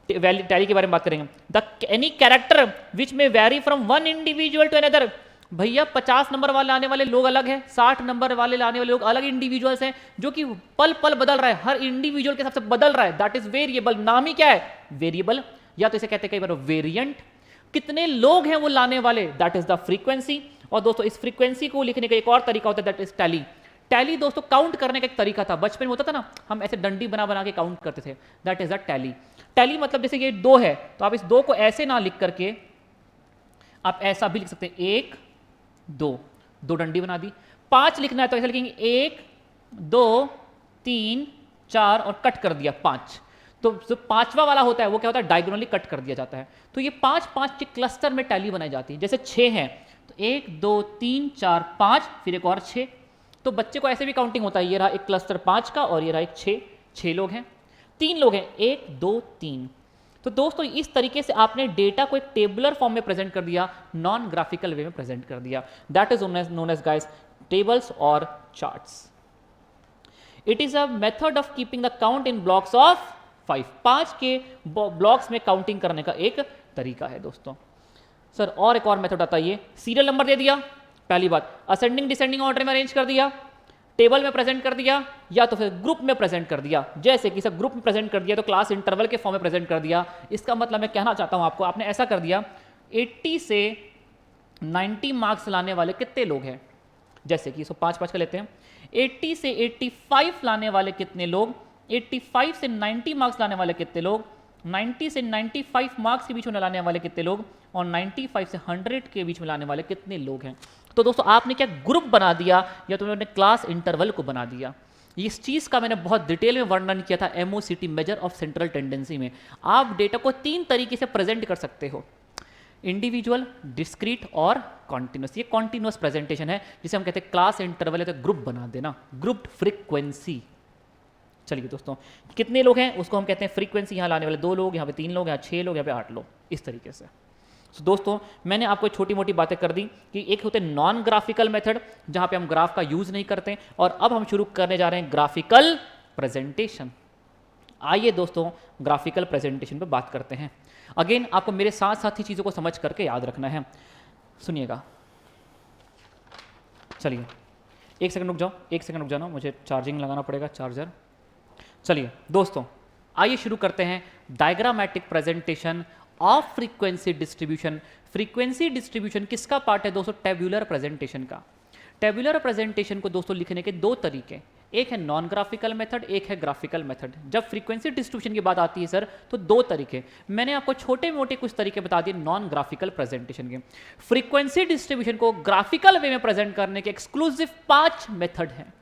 टैली के बारे में बात करेंगे, the any character which may vary from one individual to another. भैया 50 नंबर वाले आने वाले लोग अलग हैं, 60 नंबर वाले लाने वाले लोग अलग इंडिविजुअल्स हैं, जो कि पल पल बदल रहा है, हर इंडिविजुअल के हिसाब से बदल रहा है, दैट इज वेरिएबल। नाम ही क्या है, वेरिएबल, या तो इसे कहते हैं कई बार वेरिएंट। कितने लोग हैं वो लाने वाले, दैट इज द फ्रीक्वेंसी। और दोस्तों इस फ्रीक्वेंसी को लिखने का एक और तरीका होता है, दैट इज टैली। टैली दोस्तों काउंट करने का एक तरीका था, बचपन में होता था ना, हम ऐसे डंडी बना बना के काउंट करते थे, that is the tally. Tally मतलब जैसे ये 2 है तो आप इस 2 को ऐसे ना लिख करके आप ऐसा भी लिख सकते हैं, 1 2 डंडी बना दी। 5 लिखना है तो ऐसे लिखेंगे 1 2 3 4 और कट कर दिया 5। तो जो 5वां वाला होता है वो क्या होता है, डायगोनली कट कर दिया जाता है। तो ये 5 के क्लस्टर में टैली बनाई जाती है। जैसे 6 है तो 1 2 3 4 5, फिर एक और 6। तो बच्चे को ऐसे भी काउंटिंग होता है, ये रहा एक क्लस्टर 5 का और ये रहा एक 6 लोग हैं, 3 लोग हैं, 1 2 3। तो दोस्तों इस तरीके से आपने डेटा को एक टेबुलर फॉर्म में प्रेजेंट कर दिया, नॉन ग्राफिकल वे में प्रेजेंट कर दिया, that is known as guys tables और charts. It is a method of keeping the count in blocks of 5 के ब्लॉक्स में काउंटिंग करने का एक तरीका है दोस्तों। सर और एक और मेथड आता है, सीरियल नंबर दे दिया, पहली बात असेंडिंग डिसेंडिंग ऑर्डर में अरेंज कर दिया, टेबल में प्रेजेंट कर दिया, या तो फिर ग्रुप में प्रेजेंट कर दिया। जैसे कि सब ग्रुप में प्रेजेंट कर दिया तो क्लास इंटरवल के फॉर्म में प्रेजेंट कर दिया। इसका मतलब मैं कहना चाहता हूं आपको, आपने ऐसा कर दिया 80 से 90 मार्क्स लाने वाले कितने लोग हैं, जैसे कि इसको 5-5 का लेते हैं, 80 से 85 लाने वाले कितने लोग, 85 से 90 मार्क्स लाने वाले कितने लोग, 90 से 95 मार्क्स के बीच में लाने वाले कितने लोग, और 95 से 100 के बीच में लाने वाले कितने लोग हैं। तो दोस्तों आपने क्या ग्रुप बना दिया या तुमने क्लास इंटरवल को बना दिया। इस चीज़ का मैंने बहुत डिटेल में वर्णन किया था MOCT measure of central tendency में। आप डेटा को 3 तरीके से प्रेजेंट कर सकते हो, इंडिविजुअल, डिस्क्रीट और कॉन्टिन्यूस। ये कॉन्टिन्यूस प्रेजेंटेशन है जिसे हम कहते हैं क्लास इंटरवल है, तो ग्रुप बना देना, ग्रुप्ड फ्रीक्वेंसी। चलिए दोस्तों कितने लोग हैं उसको हम कहते हैं फ्रीक्वेंसी, यहाँ लाने वाले 2 लोग, यहाँ पे 3 लोग, यहाँ 6 लोग, यहाँ पे 8 लोग, इस तरीके से। तो दोस्तों मैंने आपको छोटी मोटी बातें कर दी कि एक होते हैं नॉन ग्राफिकल मेथड जहाँ पे हम ग्राफ का यूज नहीं करते, और अब हम शुरू करने जा रहे हैं ग्राफिकल प्रेजेंटेशन। आइए दोस्तों ग्राफिकल प्रेजेंटेशन पे बात करते हैं। अगेन आपको मेरे साथ साथ ही चीज़ों को समझ करके याद रखना है, सुनिएगा। चलिए 1 सेकंड रुक जाओ, 1 सेकंड रुक जाना, मुझे चार्जिंग लगाना पड़ेगा, चार्जर। चलिए दोस्तों आइए शुरू करते हैं diagrammatic presentation of frequency distribution. Frequency distribution किसका पार्ट है दोस्तों, टेब्यूलर प्रेजेंटेशन का। टेब्यूलर प्रेजेंटेशन को दोस्तों लिखने के 2 तरीके, एक है नॉन ग्राफिकल मेथड, एक है ग्राफिकल मेथड। जब फ्रीक्वेंसी डिस्ट्रीब्यूशन की बात आती है सर तो 2 तरीके, मैंने आपको छोटे मोटे कुछ तरीके बता दिए नॉन ग्राफिकल प्रेजेंटेशन के। फ्रीक्वेंसी डिस्ट्रीब्यूशन को ग्राफिकल वे में प्रेजेंट करने के एक्सक्लूसिव 5 मेथड हैं।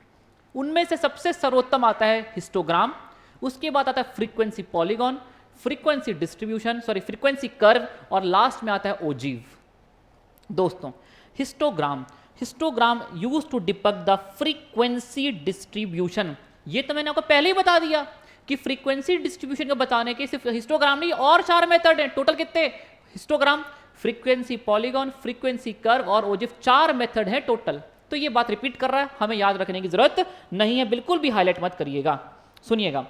उनमें से सबसे सर्वोत्तम आता है हिस्टोग्राम, उसके बाद आता है frequency polygon, frequency distribution, frequency curve, और लास्ट में आता है ओजीव। दोस्तों histogram, histogram use to depict the frequency distribution. ये तो मैंने आपको पहले ही बता दिया कि फ्रीक्वेंसी डिस्ट्रीब्यूशन को बताने के सिर्फ हिस्टोग्राम नहीं और 4 मेथड हैं। टोटल कितने, histogram, frequency polygon, frequency curve और ओजीव, 4 मेथड है टोटल। तो ये बात रिपीट कर रहा है, हमें याद रखने की जरूरत नहीं है, बिल्कुल भी हाईलाइट मत करिएगा। सुनिएगा,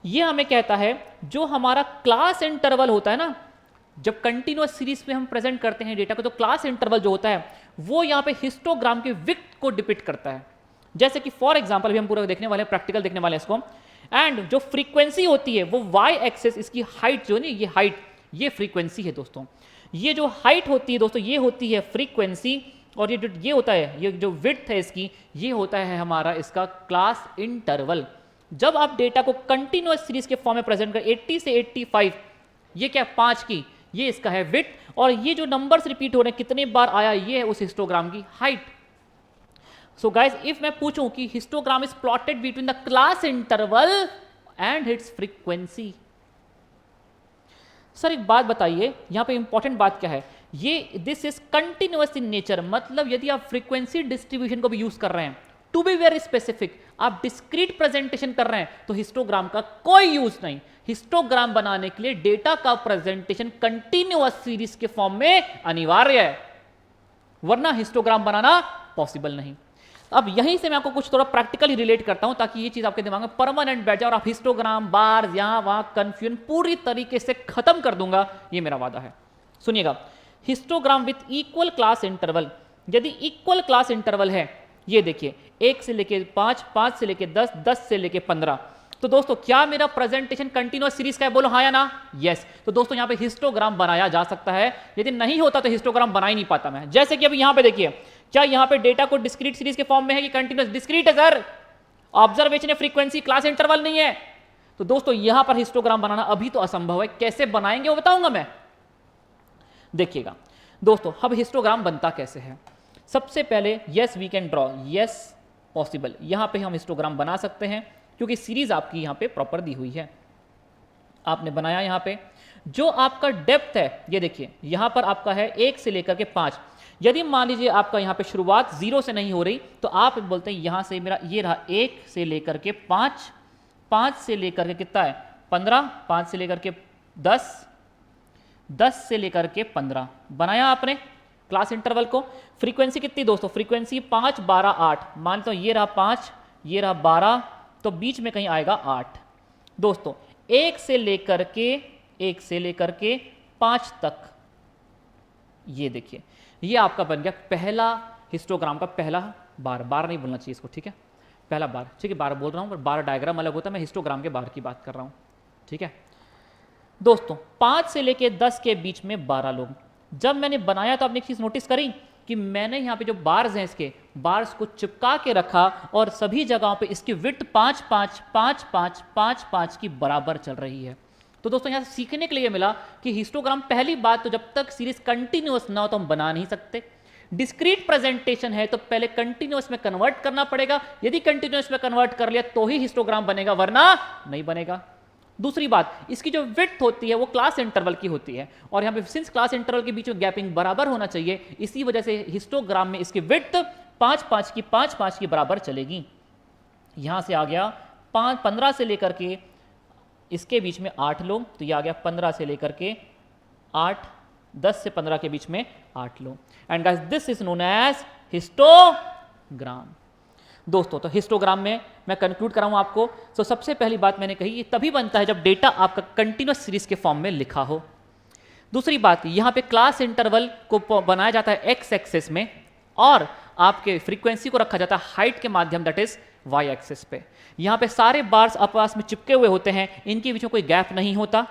ये हमें कहता है जो हमारा क्लास इंटरवल होता है ना, जब कंटिन्यूअस सीरीज में हम प्रेजेंट करते हैं डेटा को, तो क्लास इंटरवल जो होता है वो यहाँ पे हिस्टोग्राम के विड्थ को डिपिक्ट करता है। जैसे कि फॉर एग्जांपल अभी हम पूरा देखने वाले हैं, प्रैक्टिकल देखने वाले हैं इसको। एंड जो फ्रीक्वेंसी होती है वो वाई एक्सेस, इसकी हाइट जो नहीं, ये हाइट, ये फ्रीक्वेंसी है दोस्तों। ये जो हाइट होती है दोस्तों ये होती है फ्रीक्वेंसी, और ये जो ये होता है, ये जो विड्थ है इसकी, ये होता है हमारा इसका क्लास इंटरवल। जब आप डेटा को कंटिन्यूअस सीरीज के फॉर्म में प्रेजेंट कर 80 से 85, ये क्या 5 की, ये इसका है विड्थ, और ये जो नंबर्स रिपीट हो रहे हैं कितने बार आया, ये है उस हिस्टोग्राम की हाइट। सो गाइस इफ मैं पूछूं कि histogram is plotted between the class interval and it's frequency, sir एक बात बताइए, यहां पे इंपॉर्टेंट बात क्या है, ये this is continuous in nature, मतलब यदि आप फ्रीक्वेंसी डिस्ट्रीब्यूशन को भी यूज कर रहे हैं, टू बी वेरी स्पेसिफिक, आप डिस्क्रीट प्रेजेंटेशन कर रहे हैं तो हिस्टोग्राम का कोई यूज नहीं। हिस्टोग्राम बनाने के लिए डेटा का प्रेजेंटेशन कंटिन्यूअस सीरीज के फॉर्म में अनिवार्य है, वरना हिस्टोग्राम बनाना पॉसिबल नहीं। अब यहीं से मैं आपको कुछ थोड़ा प्रैक्टिकली रिलेट करता हूं ताकि ये चीज आपके दिमाग में परमानेंट बैठ जाए और आप हिस्टोग्राम बार यहां वहां कंफ्यूजन पूरी तरीके से खत्म कर दूंगा, ये मेरा वादा है। सुनिएगा, histogram with equal class interval, यदि इक्वल क्लास इंटरवल है, ये देखिए 1 से लेके 5, 5 से लेके 10, 10 से लेके 15, तो दोस्तों क्या मेरा प्रेजेंटेशन कंटिन्यूअस सीरीज का है, बोलो हाँ या ना, यस। तो दोस्तों यहां पे हिस्टोग्राम बनाया जा सकता है, यदि नहीं होता तो हिस्टोग्राम बना ही नहीं पाता मैं। जैसे कि अभी यहां पे देखिए, क्या यहां पे डेटा को डिस्क्रीट सीरीज के फॉर्म में है कि कंटिन्यूअस, डिस्क्रीट है सर, ऑब्जर्वेशन है, फ्रीक्वेंसी, क्लास इंटरवल नहीं है। तो दोस्तों यहां पर हिस्टोग्राम बनाना अभी तो असंभव है, कैसे बनाएंगे वो बताऊंगा मैं। देखिएगा दोस्तों अब हिस्टोग्राम बनता कैसे है, सबसे पहले yes we can draw, yes possible, यहां पे हम हिस्टोग्राम बना सकते हैं क्योंकि सीरीज आपकी यहां पे प्रॉपर दी हुई है, आपने बनाया। यहां पे जो आपका डेप्थ है, ये देखिए यहां पर आपका है 1 से लेकर के 5, यदि मान लीजिए आपका यहां पे शुरुआत 0 से नहीं हो रही तो आप बोलते हैं यहां से मेरा ये रहा 1 से लेकर के 5, 5 से लेकर के कितना है 15, 5 से लेकर के 10, 10 से लेकर के 15, बनाया आपने क्लास इंटरवल को। फ्रीक्वेंसी कितनी दोस्तों, फ्रीक्वेंसी 5, 12, 8, मान लो ये रहा 5, ये रहा 12, तो बीच में कहीं आएगा 8। दोस्तों 1 से लेकर के 5 तक, ये देखिए ये आपका बन गया पहला हिस्टोग्राम का पहला बार, बार नहीं बोलना चाहिए इसको, ठीक है, पहला बार, ठीक है, बार बोल रहा हूं पर बार डायग्राम अलग होता है, मैं हिस्टोग्राम के बार की बात कर रहा हूं, ठीक है। दोस्तों 5 से लेके 10 के बीच में 12 लोग, जब मैंने बनाया तो आपने एक चीज नोटिस करी, कि मैंने यहाँ पे जो बार्स हैं इसके बार्स को चिपका के रखा और सभी जगहों पे इसकी विड्थ 5 5 5 5 5 5 की बराबर चल रही है। तो दोस्तों यहाँ से सीखने के लिए मिला कि हिस्टोग्राम, पहली बात तो जब तक सीरीज कंटिन्यूअस ना हो तो हम बना नहीं सकते। डिस्क्रीट प्रेजेंटेशन है तो पहले कंटिन्यूअस में कन्वर्ट करना पड़ेगा, यदि कंटिन्यूअस में कन्वर्ट कर लिया तो ही हिस्टोग्राम बनेगा, वरना नहीं बनेगा। दूसरी बात, इसकी जो विड्थ होती है वो क्लास इंटरवल की होती है और यहाँ पे सिंस क्लास इंटरवल के बीच में गैपिंग बराबर होना चाहिए, इसी वजह से हिस्टोग्राम में इसकी विड्थ 5 5 की बराबर चलेगी। यहाँ से आ गया 15 से लेकर के इसके बीच में 8 लो, तो ये आ गया 15 से लेकर के 8, 10 से 15 के बीच में 8 लो। And guys this is known as histogram. दोस्तों तो हिस्टोग्राम में मैं कंक्लूड कर रहा हूं आपको। तो सबसे पहली बात मैंने कही, ये तभी बनता है जब डेटा आपका कंटिन्यूअस सीरीज के फॉर्म में लिखा हो। दूसरी बात, यहां पे क्लास इंटरवल को बनाया जाता है एक्स एक्सिस में और आपके फ्रीक्वेंसी को रखा जाता है हाइट के माध्यम, दैट इज वाई एक्सिस पे। यहां पे सारे बार्स आपस में चिपके हुए होते हैं, इनके बीच में कोई गैप नहीं होता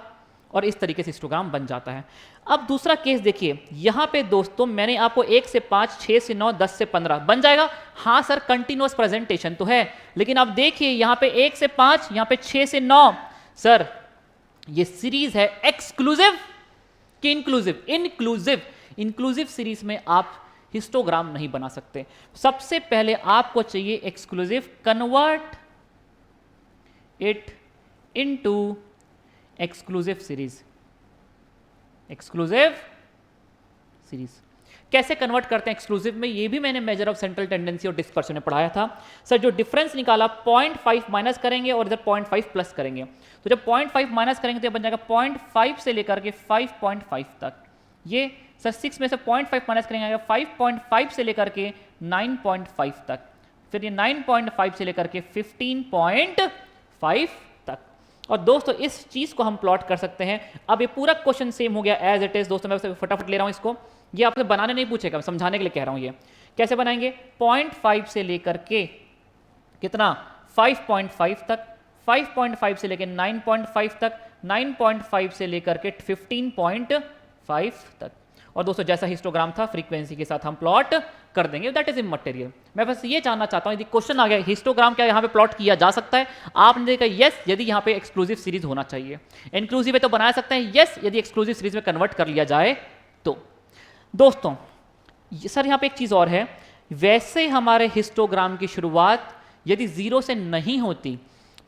और इस तरीके से हिस्टोग्राम बन जाता है। अब दूसरा केस देखिए, यहां पे दोस्तों मैंने आपको 1 से 5, 6 से 9, 10 से 15 बन जाएगा। हाँ सर, कंटिन्यूअस प्रेजेंटेशन तो है, लेकिन अब देखिए यहां पे 1 से 5, यहां पे 6 से 9, सर ये सीरीज है एक्सक्लूसिव कि इंक्लूसिव? इंक्लूसिव। इंक्लूसिव सीरीज में आप हिस्टोग्राम नहीं बना सकते। सबसे पहले आपको चाहिए exclusive, convert it into exclusive series. Exclusive series कैसे कन्वर्ट करते हैं एक्सक्लूसिव में, ये भी मैंने मेजर ऑफ सेंट्रल टेंडेंसी और डिस्पर्शन में पढ़ाया था। सर जो डिफरेंस निकाला 0.5 माइनस करेंगे और इधर 0.5 प्लस करेंगे, तो जब 0.5 माइनस करेंगे तो ये बन जाएगा 0.5 से लेकर के 5.5 तक। ये सर 6 में से 0.5 माइनस करेंगे 5.5 से लेकर के 9.5 तक, फिर ये 9.5 से लेकर के 15.5 तक। और दोस्तों इस चीज को हम प्लॉट कर सकते हैं। अब ये पूरा क्वेश्चन सेम हो गया एज इट इज। दोस्तों मैं फटाफट ले रहा हूं इसको, ये आपसे बनाने नहीं पूछेगा, मैं समझाने के लिए कह रहा हूं। ये कैसे बनाएंगे, 0.5 से लेकर के कितना 5.5 तक, 5.5 से लेकर 9.5 तक, 9.5 से लेकर के 15.5 तक। और दोस्तों जैसा हिस्टोग्राम था फ्रीक्वेंसी के साथ हम प्लॉट कर देंगे, दैट इज इमटेरियल। मैं बस ये जानना चाहता हूं, यदि क्वेश्चन आ गया हिस्टोग्राम क्या यहाँ पे प्लॉट किया जा सकता है, आपने देखा यस यदि यहाँ पे एक्सक्लूसिव सीरीज होना चाहिए। इंक्लूसिव है तो बना सकते हैं यस, यदि एक्सक्लूसिव सीरीज में कन्वर्ट कर लिया जाए तो। दोस्तों सर यहाँ पे एक चीज और है, वैसे हमारे हिस्टोग्राम की शुरुआत यदि 0 से नहीं होती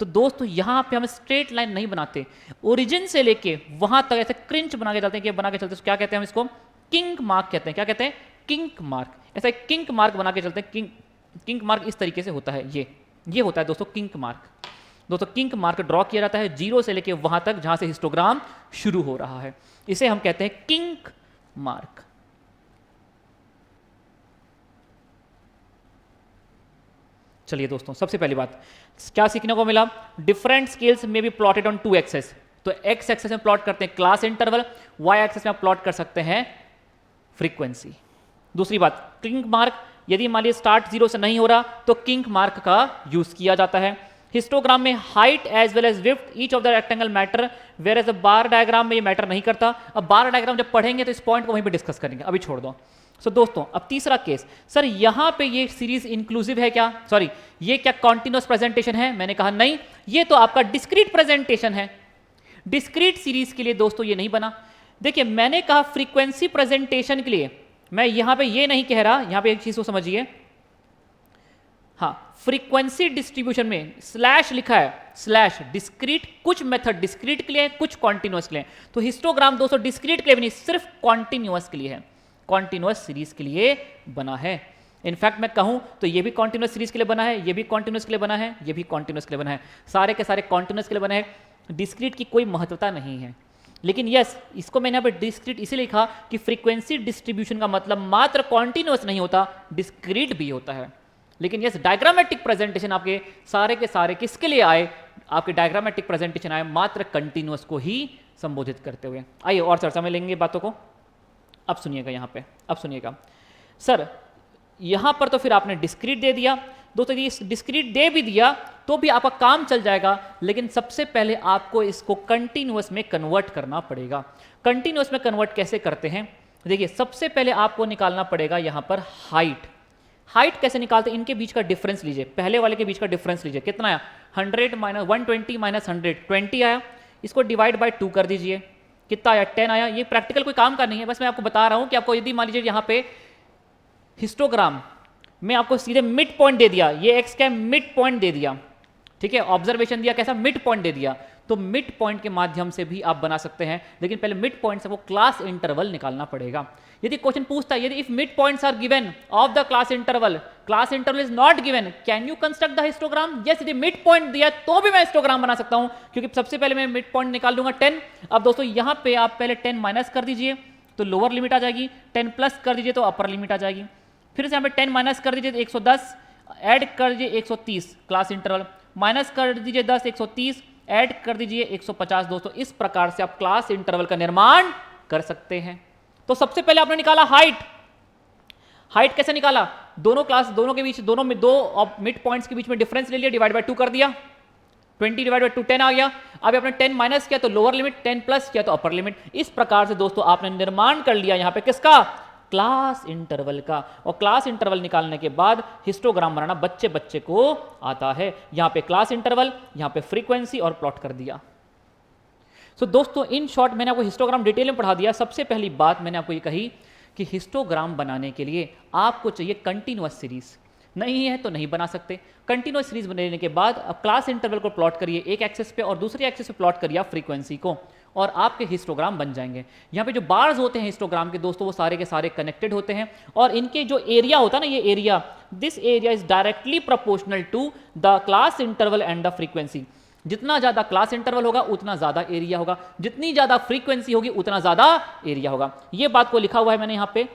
तो दोस्तों यहाँ पे हम स्ट्रेट लाइन नहीं बनाते, ओरिजिन से लेके वहां तक ऐसे क्रिंच बना के चलते हैं कि बना के चलते, क्या कहते हैं हम इसको, किंक मार्क कहते हैं। क्या कहते हैं, किंक मार्क। ऐसा एक किंक मार्क बना के चलते हैं। किंक मार्क इस तरीके से होता है, ये होता है दोस्तों किंक मार्क। दोस्तों किंक मार्क ड्रॉ किया जाता है 0 से लेके वहां तक जहां से हिस्टोग्राम शुरू हो रहा है, इसे हम कहते हैं किंक मार्क। चलिए दोस्तों सबसे पहली बात क्या सीखने को मिला, डिफरेंट स्केल्स में भी प्लॉटेड ऑन 2 एक्सेस। तो एक्स एक्सेस में प्लॉट करते हैं क्लास इंटरवल, वाई एक्सेस में आप प्लॉट कर सकते हैं फ्रीक्वेंसी। दूसरी बात, किंक मार्क, यदि मान लीजिए स्टार्ट 0 से नहीं हो रहा तो किंक मार्क का यूज किया जाता है। हिस्टोग्राम में height as well as width each of the rectangle matter, whereas bar diagram में ये मैटर नहीं करता। अब बार डायग्राम जब पढ़ेंगे तो इस पॉइंट को वहीं पे डिस्कस करेंगे, अभी छोड़ दो। सो दोस्तों अब तीसरा केस, सर यहां पे ये सीरीज इंक्लूसिव है क्या, सॉरी ये क्या कॉन्टिन्यूअस प्रेजेंटेशन है, मैंने कहा नहीं, ये तो आपका डिस्क्रीट प्रेजेंटेशन है। डिस्क्रीट सीरीज के लिए दोस्तों ये नहीं बना। देखिए मैंने कहा फ्रीक्वेंसी प्रेजेंटेशन के लिए, मैं यहां पे ये नहीं कह रहा, यहां पे एक चीज को समझिए, हाँ फ्रीक्वेंसी डिस्ट्रीब्यूशन में स्लैश लिखा है, स्लैश डिस्क्रीट, कुछ मेथड डिस्क्रीट के लिए है, कुछ कॉन्टिन्यूअस के लिए। तो हिस्टोग्राम दोस्तों डिस्क्रीट के लिए भी नहीं, सिर्फ कॉन्टिन्यूअस के लिए है, कॉन्टिन्यूअस सीरीज के लिए बना है। इनफैक्ट मैं कहूं तो ये भी कॉन्टिन्यूअस सीरीज के लिए बना है, ये भी कॉन्टिन्यूअस के लिए बना है, ये भी कॉन्टिन्यूअस के लिए बना है, सारे के सारे कॉन्टिन्यूअस के लिए बने हैं। डिस्क्रीट की कोई महत्वता नहीं है। लेकिन यस इसको मैंने यहाँ पे डिस्क्रीट इसीलिए लिखा कि फ्रीक्वेंसी डिस्ट्रीब्यूशन का मतलब मात्र कॉन्टिन्यूअस नहीं होता, डिस्क्रीट भी होता है। लेकिन यस डायग्रामेटिक प्रेजेंटेशन आपके सारे के सारे किसके लिए आए, आपके डायग्रामेटिक प्रेजेंटेशन आए मात्र कंटिन्यूअस को ही संबोधित करते हुए। आइए और चर्चा में लेंगे बातों को। अब सुनिएगा यहाँ पे, अब सुनिएगा सर यहाँ पर तो फिर आपने डिस्क्रीट दे दिया दोस्तों, ये डिस्क्रीट दे भी दिया तो भी आपका काम चल जाएगा, लेकिन सबसे पहले आपको इसको कंटिन्यूअस में कन्वर्ट करना पड़ेगा। कंटिन्यूअस में कन्वर्ट कैसे करते हैं, देखिए सबसे पहले आपको निकालना पड़ेगा यहां पर हाइट। हाइट कैसे निकालते हैं, इनके बीच का डिफरेंस लीजिए, पहले वाले के बीच का डिफरेंस लीजिए, कितना आया 100 माइनस 120 माइनस 100 20 आया, इसको डिवाइड बाय 2 कर दीजिए, कितना आया 10 आया। ये प्रैक्टिकल कोई काम का नहीं है, बस मैं आपको बता रहा हूं कि आपको यदि मान लीजिए यहाँ पे हिस्टोग्राम में आपको सीधे मिड पॉइंट दे दिया, ये एक्स का मिड पॉइंट दे दिया, ठीक है, ऑब्जर्वेशन दिया कैसा मिड पॉइंट दे दिया, तो मिड पॉइंट के माध्यम से भी आप बना सकते हैं, लेकिन पहले मिड पॉइंट से वो क्लास इंटरवल निकालना पड़ेगा। यदि क्वेश्चन पूछता है यदि if mid points are given of the class interval is not given, can you construct the histogram? Yes, यदि मिड पॉइंट दिया तो भी मैं हिस्टोग्राम बना सकता हूं, क्योंकि सबसे पहले मैं मिड पॉइंट निकाल लूंगा 10। अब दोस्तों यहां पे आप पहले 10 माइनस कर दीजिए तो लोअर लिमिट आ जाएगी, 10 प्लस कर दीजिए तो अपर लिमिट आ जाएगी, फिर से यहाँ पे 10 माइनस कर दीजिए तो 110, ऐड कर दीजिए 130 क्लास इंटरवल, माइनस कर दीजिए 10 130, ऐड कर दीजिए 150। दोस्तों इस प्रकार से आप क्लास इंटरवल का निर्माण कर सकते हैं। तो सबसे पहले आपने निकाला हाइट। हाइट कैसे निकाला, दोनों के बीच, दोनों में दो मिड पॉइंट्स के बीच में डिफरेंस ले लिया, डिवाइड बाय 2 कर दिया, 20 डिवाइड बाय 2 10 आ गया। अब आपने 10 माइनस किया तो लोअर लिमिट, 10 प्लस किया तो अपर लिमिट। इस प्रकार से दोस्तों आपने निर्माण कर लिया यहां पे किसका, क्लास इंटरवल का। और क्लास इंटरवल निकालने के बाद हिस्टोग्राम बनाना बच्चे बच्चे को आता है। यहां पे क्लास इंटरवल, यहां पे फ्रीक्वेंसी और प्लॉट कर दिया। सो दोस्तों इन शॉर्ट मैंने आपको हिस्टोग्राम डिटेल में पढ़ा दिया। सबसे पहली बात मैंने आपको ये कही कि हिस्टोग्राम बनाने के लिए आपको चाहिए कंटिन्यूअस सीरीज, नहीं है तो नहीं बना सकते। कंटिन्यूअस सीरीज बनाने के बाद अब क्लास इंटरवल को प्लॉट करिए एक एक्सेस पे और दूसरी एक्सेस पे प्लॉट करिए आप फ्रीक्वेंसी को, और आपके हिस्टोग्राम बन जाएंगे। यहाँ पे जो बार्स होते हैं हिस्टोग्राम के दोस्तों वो सारे के सारे कनेक्टेड होते हैं, और इनके जो एरिया होता है ना, ये area, this area is directly proportional to the class interval and the frequency. जितना ज्यादा क्लास इंटरवल होगा उतना ज्यादा एरिया होगा, जितनी ज्यादा फ्रीक्वेंसी होगी उतना ज्यादा एरिया होगा। ये बात को लिखा हुआ है मैंने यहाँ पे,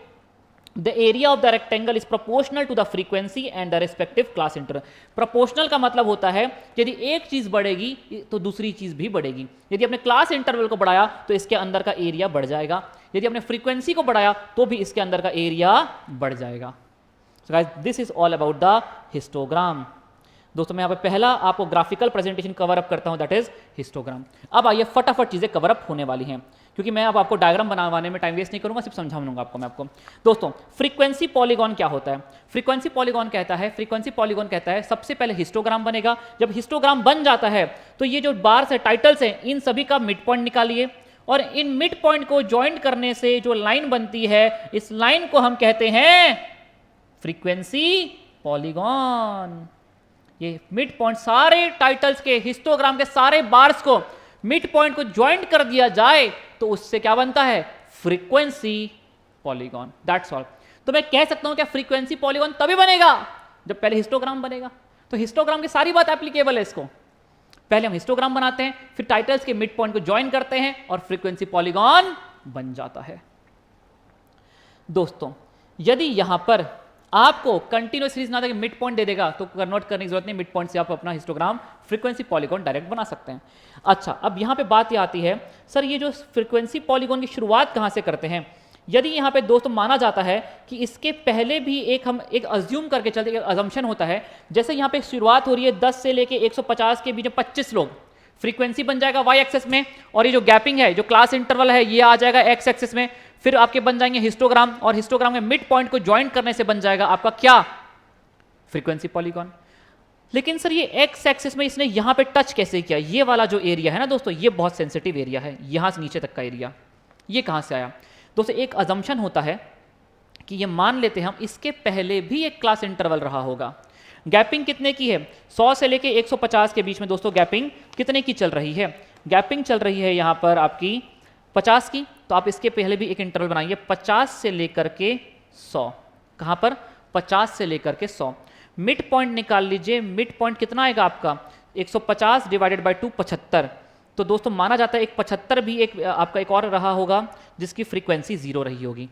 the area of the rectangle is proportional to the frequency and the respective class interval. Proportional का मतलब होता है यदि एक चीज बढ़ेगी तो दूसरी चीज भी बढ़ेगी। यदि आपने क्लास इंटरवल को बढ़ाया तो इसके अंदर का एरिया बढ़ जाएगा, यदि आपने फ्रीक्वेंसी को बढ़ाया तो भी इसके अंदर का एरिया बढ़ जाएगा। So guys this is all about the histogram. दोस्तों मैं यहाँ पे पहला आपको ग्राफिकल प्रेजेंटेशन कवर अप करता हूँ, दैट इज हिस्टोग्राम। अब आइए फटाफट चीजें कवर अप होने वाली हैं, क्योंकि मैं अब आपको डायग्राम बनाने में टाइम वेस्ट नहीं करूंगा, सिर्फ समझाऊंगा आपको। दोस्तों फ्रीक्वेंसी पॉलीगॉन क्या होता है? फ्रीक्वेंसी पॉलीगॉन कहता है सबसे पहले हिस्टोग्राम बनेगा। जब हिस्टोग्राम बन जाता है तो ये जो बार्स है, टाइटल्स हैं, इन सभी का मिड पॉइंट निकालिए, और इन मिड पॉइंट को ज्वाइंट करने से जो लाइन बनती है, इस लाइन को हम कहते हैं फ्रीक्वेंसी पॉलीगॉन। ये मिड पॉइंट सारे टाइटल्स के, हिस्टोग्राम के सारे बार्स को मिड पॉइंट को ज्वाइंट कर दिया जाए तो उससे क्या बनता है? Frequency polygon. That's all. तो मैं कह सकता हूं क्या फ्रीक्वेंसी पॉलीगॉन तभी बनेगा जब पहले हिस्टोग्राम बनेगा। तो हिस्टोग्राम की सारी बात एप्लीकेबल है इसको। पहले हम हिस्टोग्राम बनाते हैं, फिर टाइटल्स के मिड पॉइंट को ज्वाइन करते हैं और फ्रीक्वेंसी पॉलीगॉन बन जाता है। दोस्तों यदि यहां पर आपको कंटिन्यूअस सीरीज ना मिड पॉइंट दे देगा तो कन्वर्ट करने की जरूरत नहीं, मिड पॉइंट से आप अपना हिस्टोग्राम फ्रीक्वेंसी पॉलीगॉन डायरेक्ट बना सकते हैं। अच्छा, अब यहां पे बात ये आती है, सर ये जो फ्रीक्वेंसी पॉलीगॉन की शुरुआत कहां से करते हैं? यदि यहां पे दोस्तों माना जाता है कि इसके पहले भी हम एक अज्यूम करके चलते, एक अजम्पशन होता है, जैसे यहां पे शुरुआत हो रही है 10 से लेके 150 के बीच में 25 लोग, फ्रीक्वेंसी बन जाएगा वाई एक्सेस में, और ये जो गैपिंग है, जो क्लास इंटरवल है, ये आ जाएगा एक्स एक्सेस में। फिर आपके बन जाएंगे हिस्टोग्राम, और हिस्टोग्राम के मिड पॉइंट को ज्वाइन करने से बन जाएगा आपका क्या? Frequency polygon. लेकिन सर ये एक्स एक्सिस में इसने यहां पे टच कैसे किया? ये वाला जो एरिया है ना दोस्तों, ये बहुत सेंसिटिव एरिया है, यहां से नीचे तक का एरिया, ये कहां से आया? दोस्तों एक अजम्पशन होता है कि ये मान लेते हैं हम इसके पहले भी एक क्लास इंटरवल रहा होगा। गैपिंग कितने की है? 100 से लेके 150 के बीच में दोस्तों गैपिंग कितने की चल रही है? गैपिंग चल रही है यहां पर आपकी 50 की। तो आप इसके पहले भी एक इंटरवल बनाइए 50 से लेकर के 100। कहां पर? 50 से लेकर के 100। मिड पॉइंट निकाल लीजिए, मिड पॉइंट कितना आएगा आपका? 150 डिवाइडेड बाय 2 75। तो दोस्तों माना जाता है एक 75 भी एक आपका एक और रहा होगा जिसकी फ्रीक्वेंसी 0 रही होगी।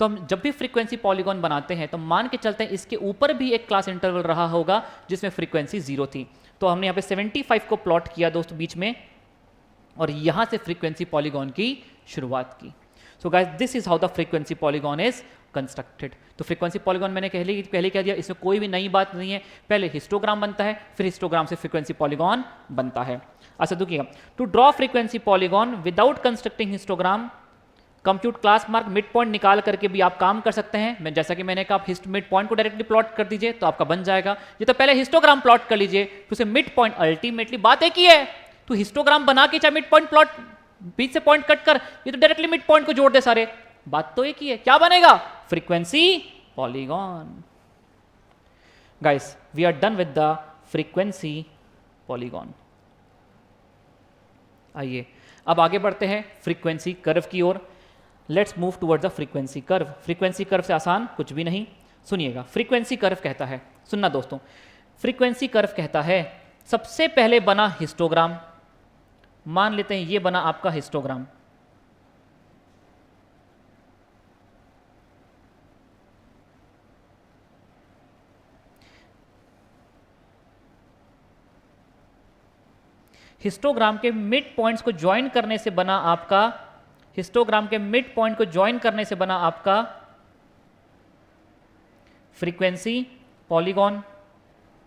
तो हम जब भी फ्रीक्वेंसी पॉलीगॉन बनाते हैं तो मान के चलते हैं इसके ऊपर भी एक क्लास इंटरवल रहा होगा जिसमें फ्रीक्वेंसी 0 थी। तो हमने यहाँ पे 75 को प्लॉट किया दोस्तों बीच में, और यहां से फ्रीक्वेंसी पॉलीगॉन की शुरुआत की। So guys this is how the frequency polygon is constructed. तो फ्रीक्वेंसी पॉलीगॉन मैंने पहले कह दिया, इसमें कोई भी नई बात नहीं है, पहले हिस्टोग्राम बनता है, फिर हिस्टोग्राम से फ्रीक्वेंसी पॉलीगॉन बनता है। अच्छा देखिएगा, to draw frequency polygon without constructing histogram, compute class mark mid point निकाल करके भी आप काम कर सकते हैं। मैं जैसा कि मैंने कहा, आप मिड पॉइंट को डायरेक्टली प्लॉट कर दीजिए तो आपका बन जाएगा। ये तो पहले हिस्टोग्राम प्लॉट कर लीजिए, फिर उसे मिड पॉइंट, अल्टीमेटली बात एक ही है। तो हिस्टोग्राम बना के चाहे मिड पॉइंट प्लॉट, बीच से पॉइंट कट कर, ये तो डायरेक्टली मिड पॉइंट को जोड़ दे सारे, बात तो एक ही है। क्या बनेगा? Frequency polygon. Guys we are done with the frequency polygon. आइए अब आगे बढ़ते हैं फ्रीक्वेंसी कर्व की ओर। Let's move towards the frequency curve. Frequency curve से आसान कुछ भी नहीं। सुनिएगा, फ्रीक्वेंसी कर्व कहता है, सुनना दोस्तों, फ्रीक्वेंसी कर्व कहता है सबसे पहले बना हिस्टोग्राम, मान लेते हैं ये बना आपका हिस्टोग्राम, हिस्टोग्राम के मिड पॉइंट्स को ज्वाइन करने से बना आपका, हिस्टोग्राम के मिड पॉइंट को ज्वाइन करने से बना आपका फ्रीक्वेंसी पॉलीगॉन।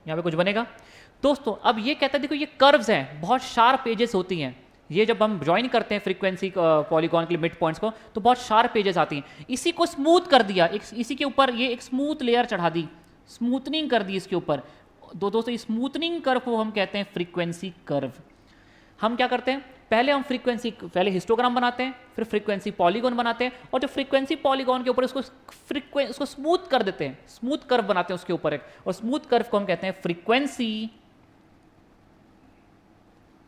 यहां पे कुछ बनेगा दोस्तों। अब ये कहता है, देखो ये कर्व्स हैं, बहुत शार्प एजेस होती हैं, ये जब हम ज्वाइन करते हैं फ्रीक्वेंसी पॉलीगॉन के लिए मिड पॉइंट्स को तो बहुत शार्प एजेस आती हैं। इसी को स्मूथ कर दिया, इसी के ऊपर ये एक स्मूथ लेयर चढ़ा दी, स्मूथनिंग कर दी इसके ऊपर। दोस्तों इस स्मूथनिंग कर्व को हम कहते हैं फ्रीक्वेंसी कर्व। हम क्या करते हैं, पहले हिस्टोग्राम बनाते हैं, फिर फ्रीक्वेंसी पॉलीगॉन बनाते हैं, और जो फ्रीक्वेंसी पॉलीगॉन के ऊपर उसको स्मूथ कर देते हैं, स्मूथ कर्व बनाते हैं उसके ऊपर एक, और स्मूथ कर्व को हम कहते हैं फ्रीक्वेंसी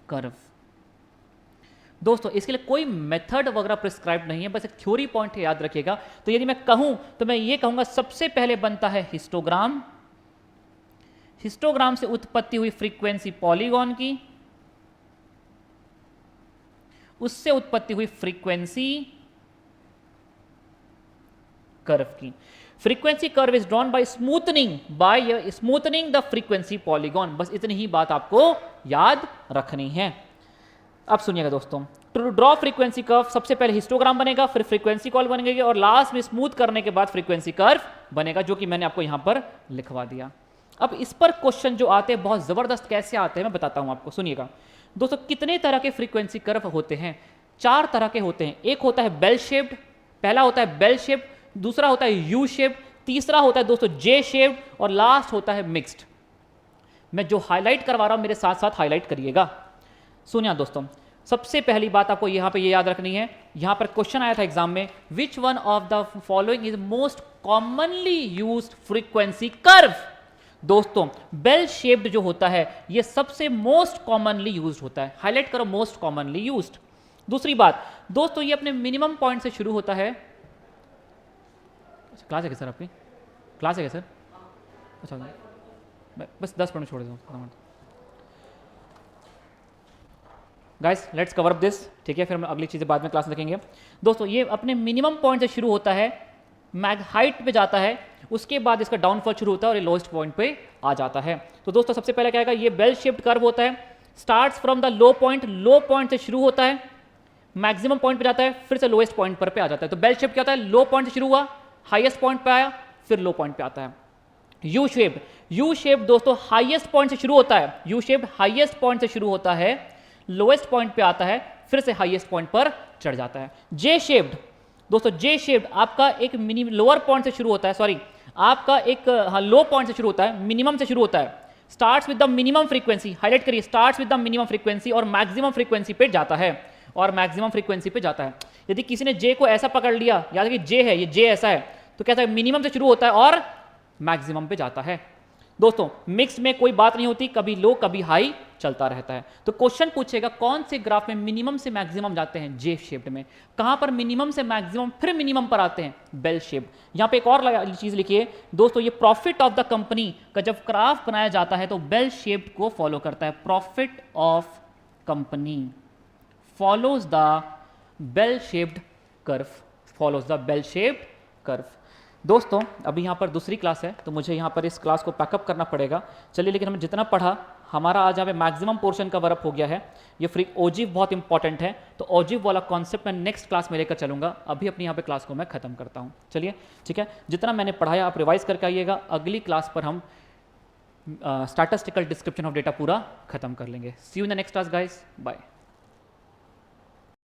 कर्व। दोस्तों इसके लिए कोई मेथड वगैरह प्रिस्क्राइब नहीं है, बस एक थ्योरी पॉइंट है, याद रखिएगा। तो यदि मैं कहूं तो मैं ये कहूंगा सबसे पहले बनता है हिस्टोग्राम, हिस्टोग्राम से उत्पत्ति हुई फ्रीक्वेंसी पॉलीगॉन की, उससे उत्पत्ति हुई फ्रीक्वेंसी कर्व की। Frequency curve is drawn by smoothening the frequency polygon. बस इतनी ही बात आपको याद रखनी है। अब सुनिएगा दोस्तों, टू ड्रॉ फ्रीक्वेंसी कर्व सबसे पहले हिस्टोग्राम बनेगा, फिर फ्रीक्वेंसी कॉल बनेगी, और लास्ट में स्मूथ करने के बाद फ्रीक्वेंसी कर्व बनेगा, जो कि मैंने आपको यहां पर लिखवा दिया। अब इस पर क्वेश्चन जो आते हैं बहुत जबरदस्त कैसे आते हैं मैं बताता हूं आपको, सुनिएगा दोस्तों। कितने तरह के फ्रीक्वेंसी कर्व होते हैं? 4 तरह के होते हैं। एक होता है बेल शेप्ड, पहला होता है बेल शेप्ड, दूसरा होता है यू शेप्ड, तीसरा होता है दोस्तों जे शेप्ड, और लास्ट होता है मिक्स्ड। मैं जो हाईलाइट करवा रहा हूं मेरे साथ साथ हाईलाइट करिएगा। सुनिए दोस्तों, सबसे पहली बात आपको यहां पे ये याद रखनी है, यहां पर क्वेश्चन आया था एग्जाम में, विच one of the following is most commonly used frequency curve. दोस्तों बेल शेप्ड जो होता है ये सबसे मोस्ट कॉमनली यूज्ड होता है, हाईलाइट करो, मोस्ट कॉमनली यूज्ड। दूसरी बात दोस्तों, ये अपने मिनिमम पॉइंट से शुरू होता है। क्लास है क्या सर आपकी? क्लास है क्या सर? अच्छा बस 10 मिनट छोड़ दो guys, let's cover up this, ठीक है, फिर हम अगली चीज़ें बाद में क्लास देखेंगे। दोस्तों ये अपने मिनिमम पॉइंट से शुरू होता है, मैग हाइट पे जाता है, उसके बाद इसका डाउनफॉल शुरू होता है और ये लोएस्ट पॉइंट पे आ जाता है। तो दोस्तों सबसे पहले क्या आएगा, ये बेल शेप्ड कर्व होता है, starts from the low point से शुरू होता है, मैक्सिमम पॉइंट पे जाता है, फिर से लोएस्ट पॉइंट पर पे आ जाता है। तो बेल शेप क्या होता है, लो पॉइंट से शुरू हुआ, हाईएस्ट पॉइंट पे आया, फिर लो पॉइंट पे आता है। यू शेप दोस्तों हाईएस्ट पॉइंट से शुरू होता है, यू शेप हाईएस्ट पॉइंट से शुरू होता है, लोएस्ट पॉइंट पे आता है, फिर से हाईएस्ट पॉइंट पर चढ़ जाता है। जे शेप्ड दोस्तों, जे शेप्ड आपका एक लोअर पॉइंट से शुरू होता है, सॉरी आपका एक लो पॉइंट से शुरू होता है, मिनिमम से शुरू होता है, starts with the minimum frequency, highlight करिए, starts with the minimum frequency और मैक्सिमम फ्रीक्वेंसी पे जाता है, और मैक्सिमम फ्रीक्वेंसी पे जाता है। यदि किसी ने जे को ऐसा पकड़ लिया, याद रखिए जे है, ये जे ऐसा है, तो कैसा है, मिनिमम से शुरू होता है और मैक्सिमम पे जाता है। दोस्तों मिक्स में कोई बात नहीं होती, कभी लो कभी हाई चलता रहता है। तो क्वेश्चन पूछेगा कौन से ग्राफ में मिनिमम से मैक्सिमम जाते हैं, जे शेप्ड में। कहां पर मिनिमम से मैक्सिमम फिर मिनिमम पर आते हैं, बेल शेप्ड। यहां पे एक और चीज लिखिए दोस्तों, ये प्रॉफिट ऑफ द कंपनी का जब ग्राफ बनाया जाता है तो बेल शेप्ड को फॉलो करता है, profit of company follows the bell shaped curve, follows the bell shaped curve. दोस्तों अभी यहाँ पर दूसरी क्लास है तो मुझे यहाँ पर इस क्लास को पैकअप करना पड़ेगा। चलिए, लेकिन हमने जितना पढ़ा हमारा आज यहाँ पे मैक्सिमम पोर्शन कवर अप हो गया है। ये ओजिव बहुत इंपॉर्टेंट है, तो ओजिव वाला कॉन्सेप्ट मैं नेक्स्ट क्लास में लेकर चलूँगा। अभी अपनी यहाँ पे क्लास को मैं खत्म करता हूँ। चलिए ठीक है, जितना मैंने पढ़ाया आप रिवाइज करके आइएगा। अगली क्लास पर हम स्टैटिस्टिकल डिस्क्रिप्शन ऑफ डेटा पूरा खत्म कर लेंगे। See you in the next class guys, bye.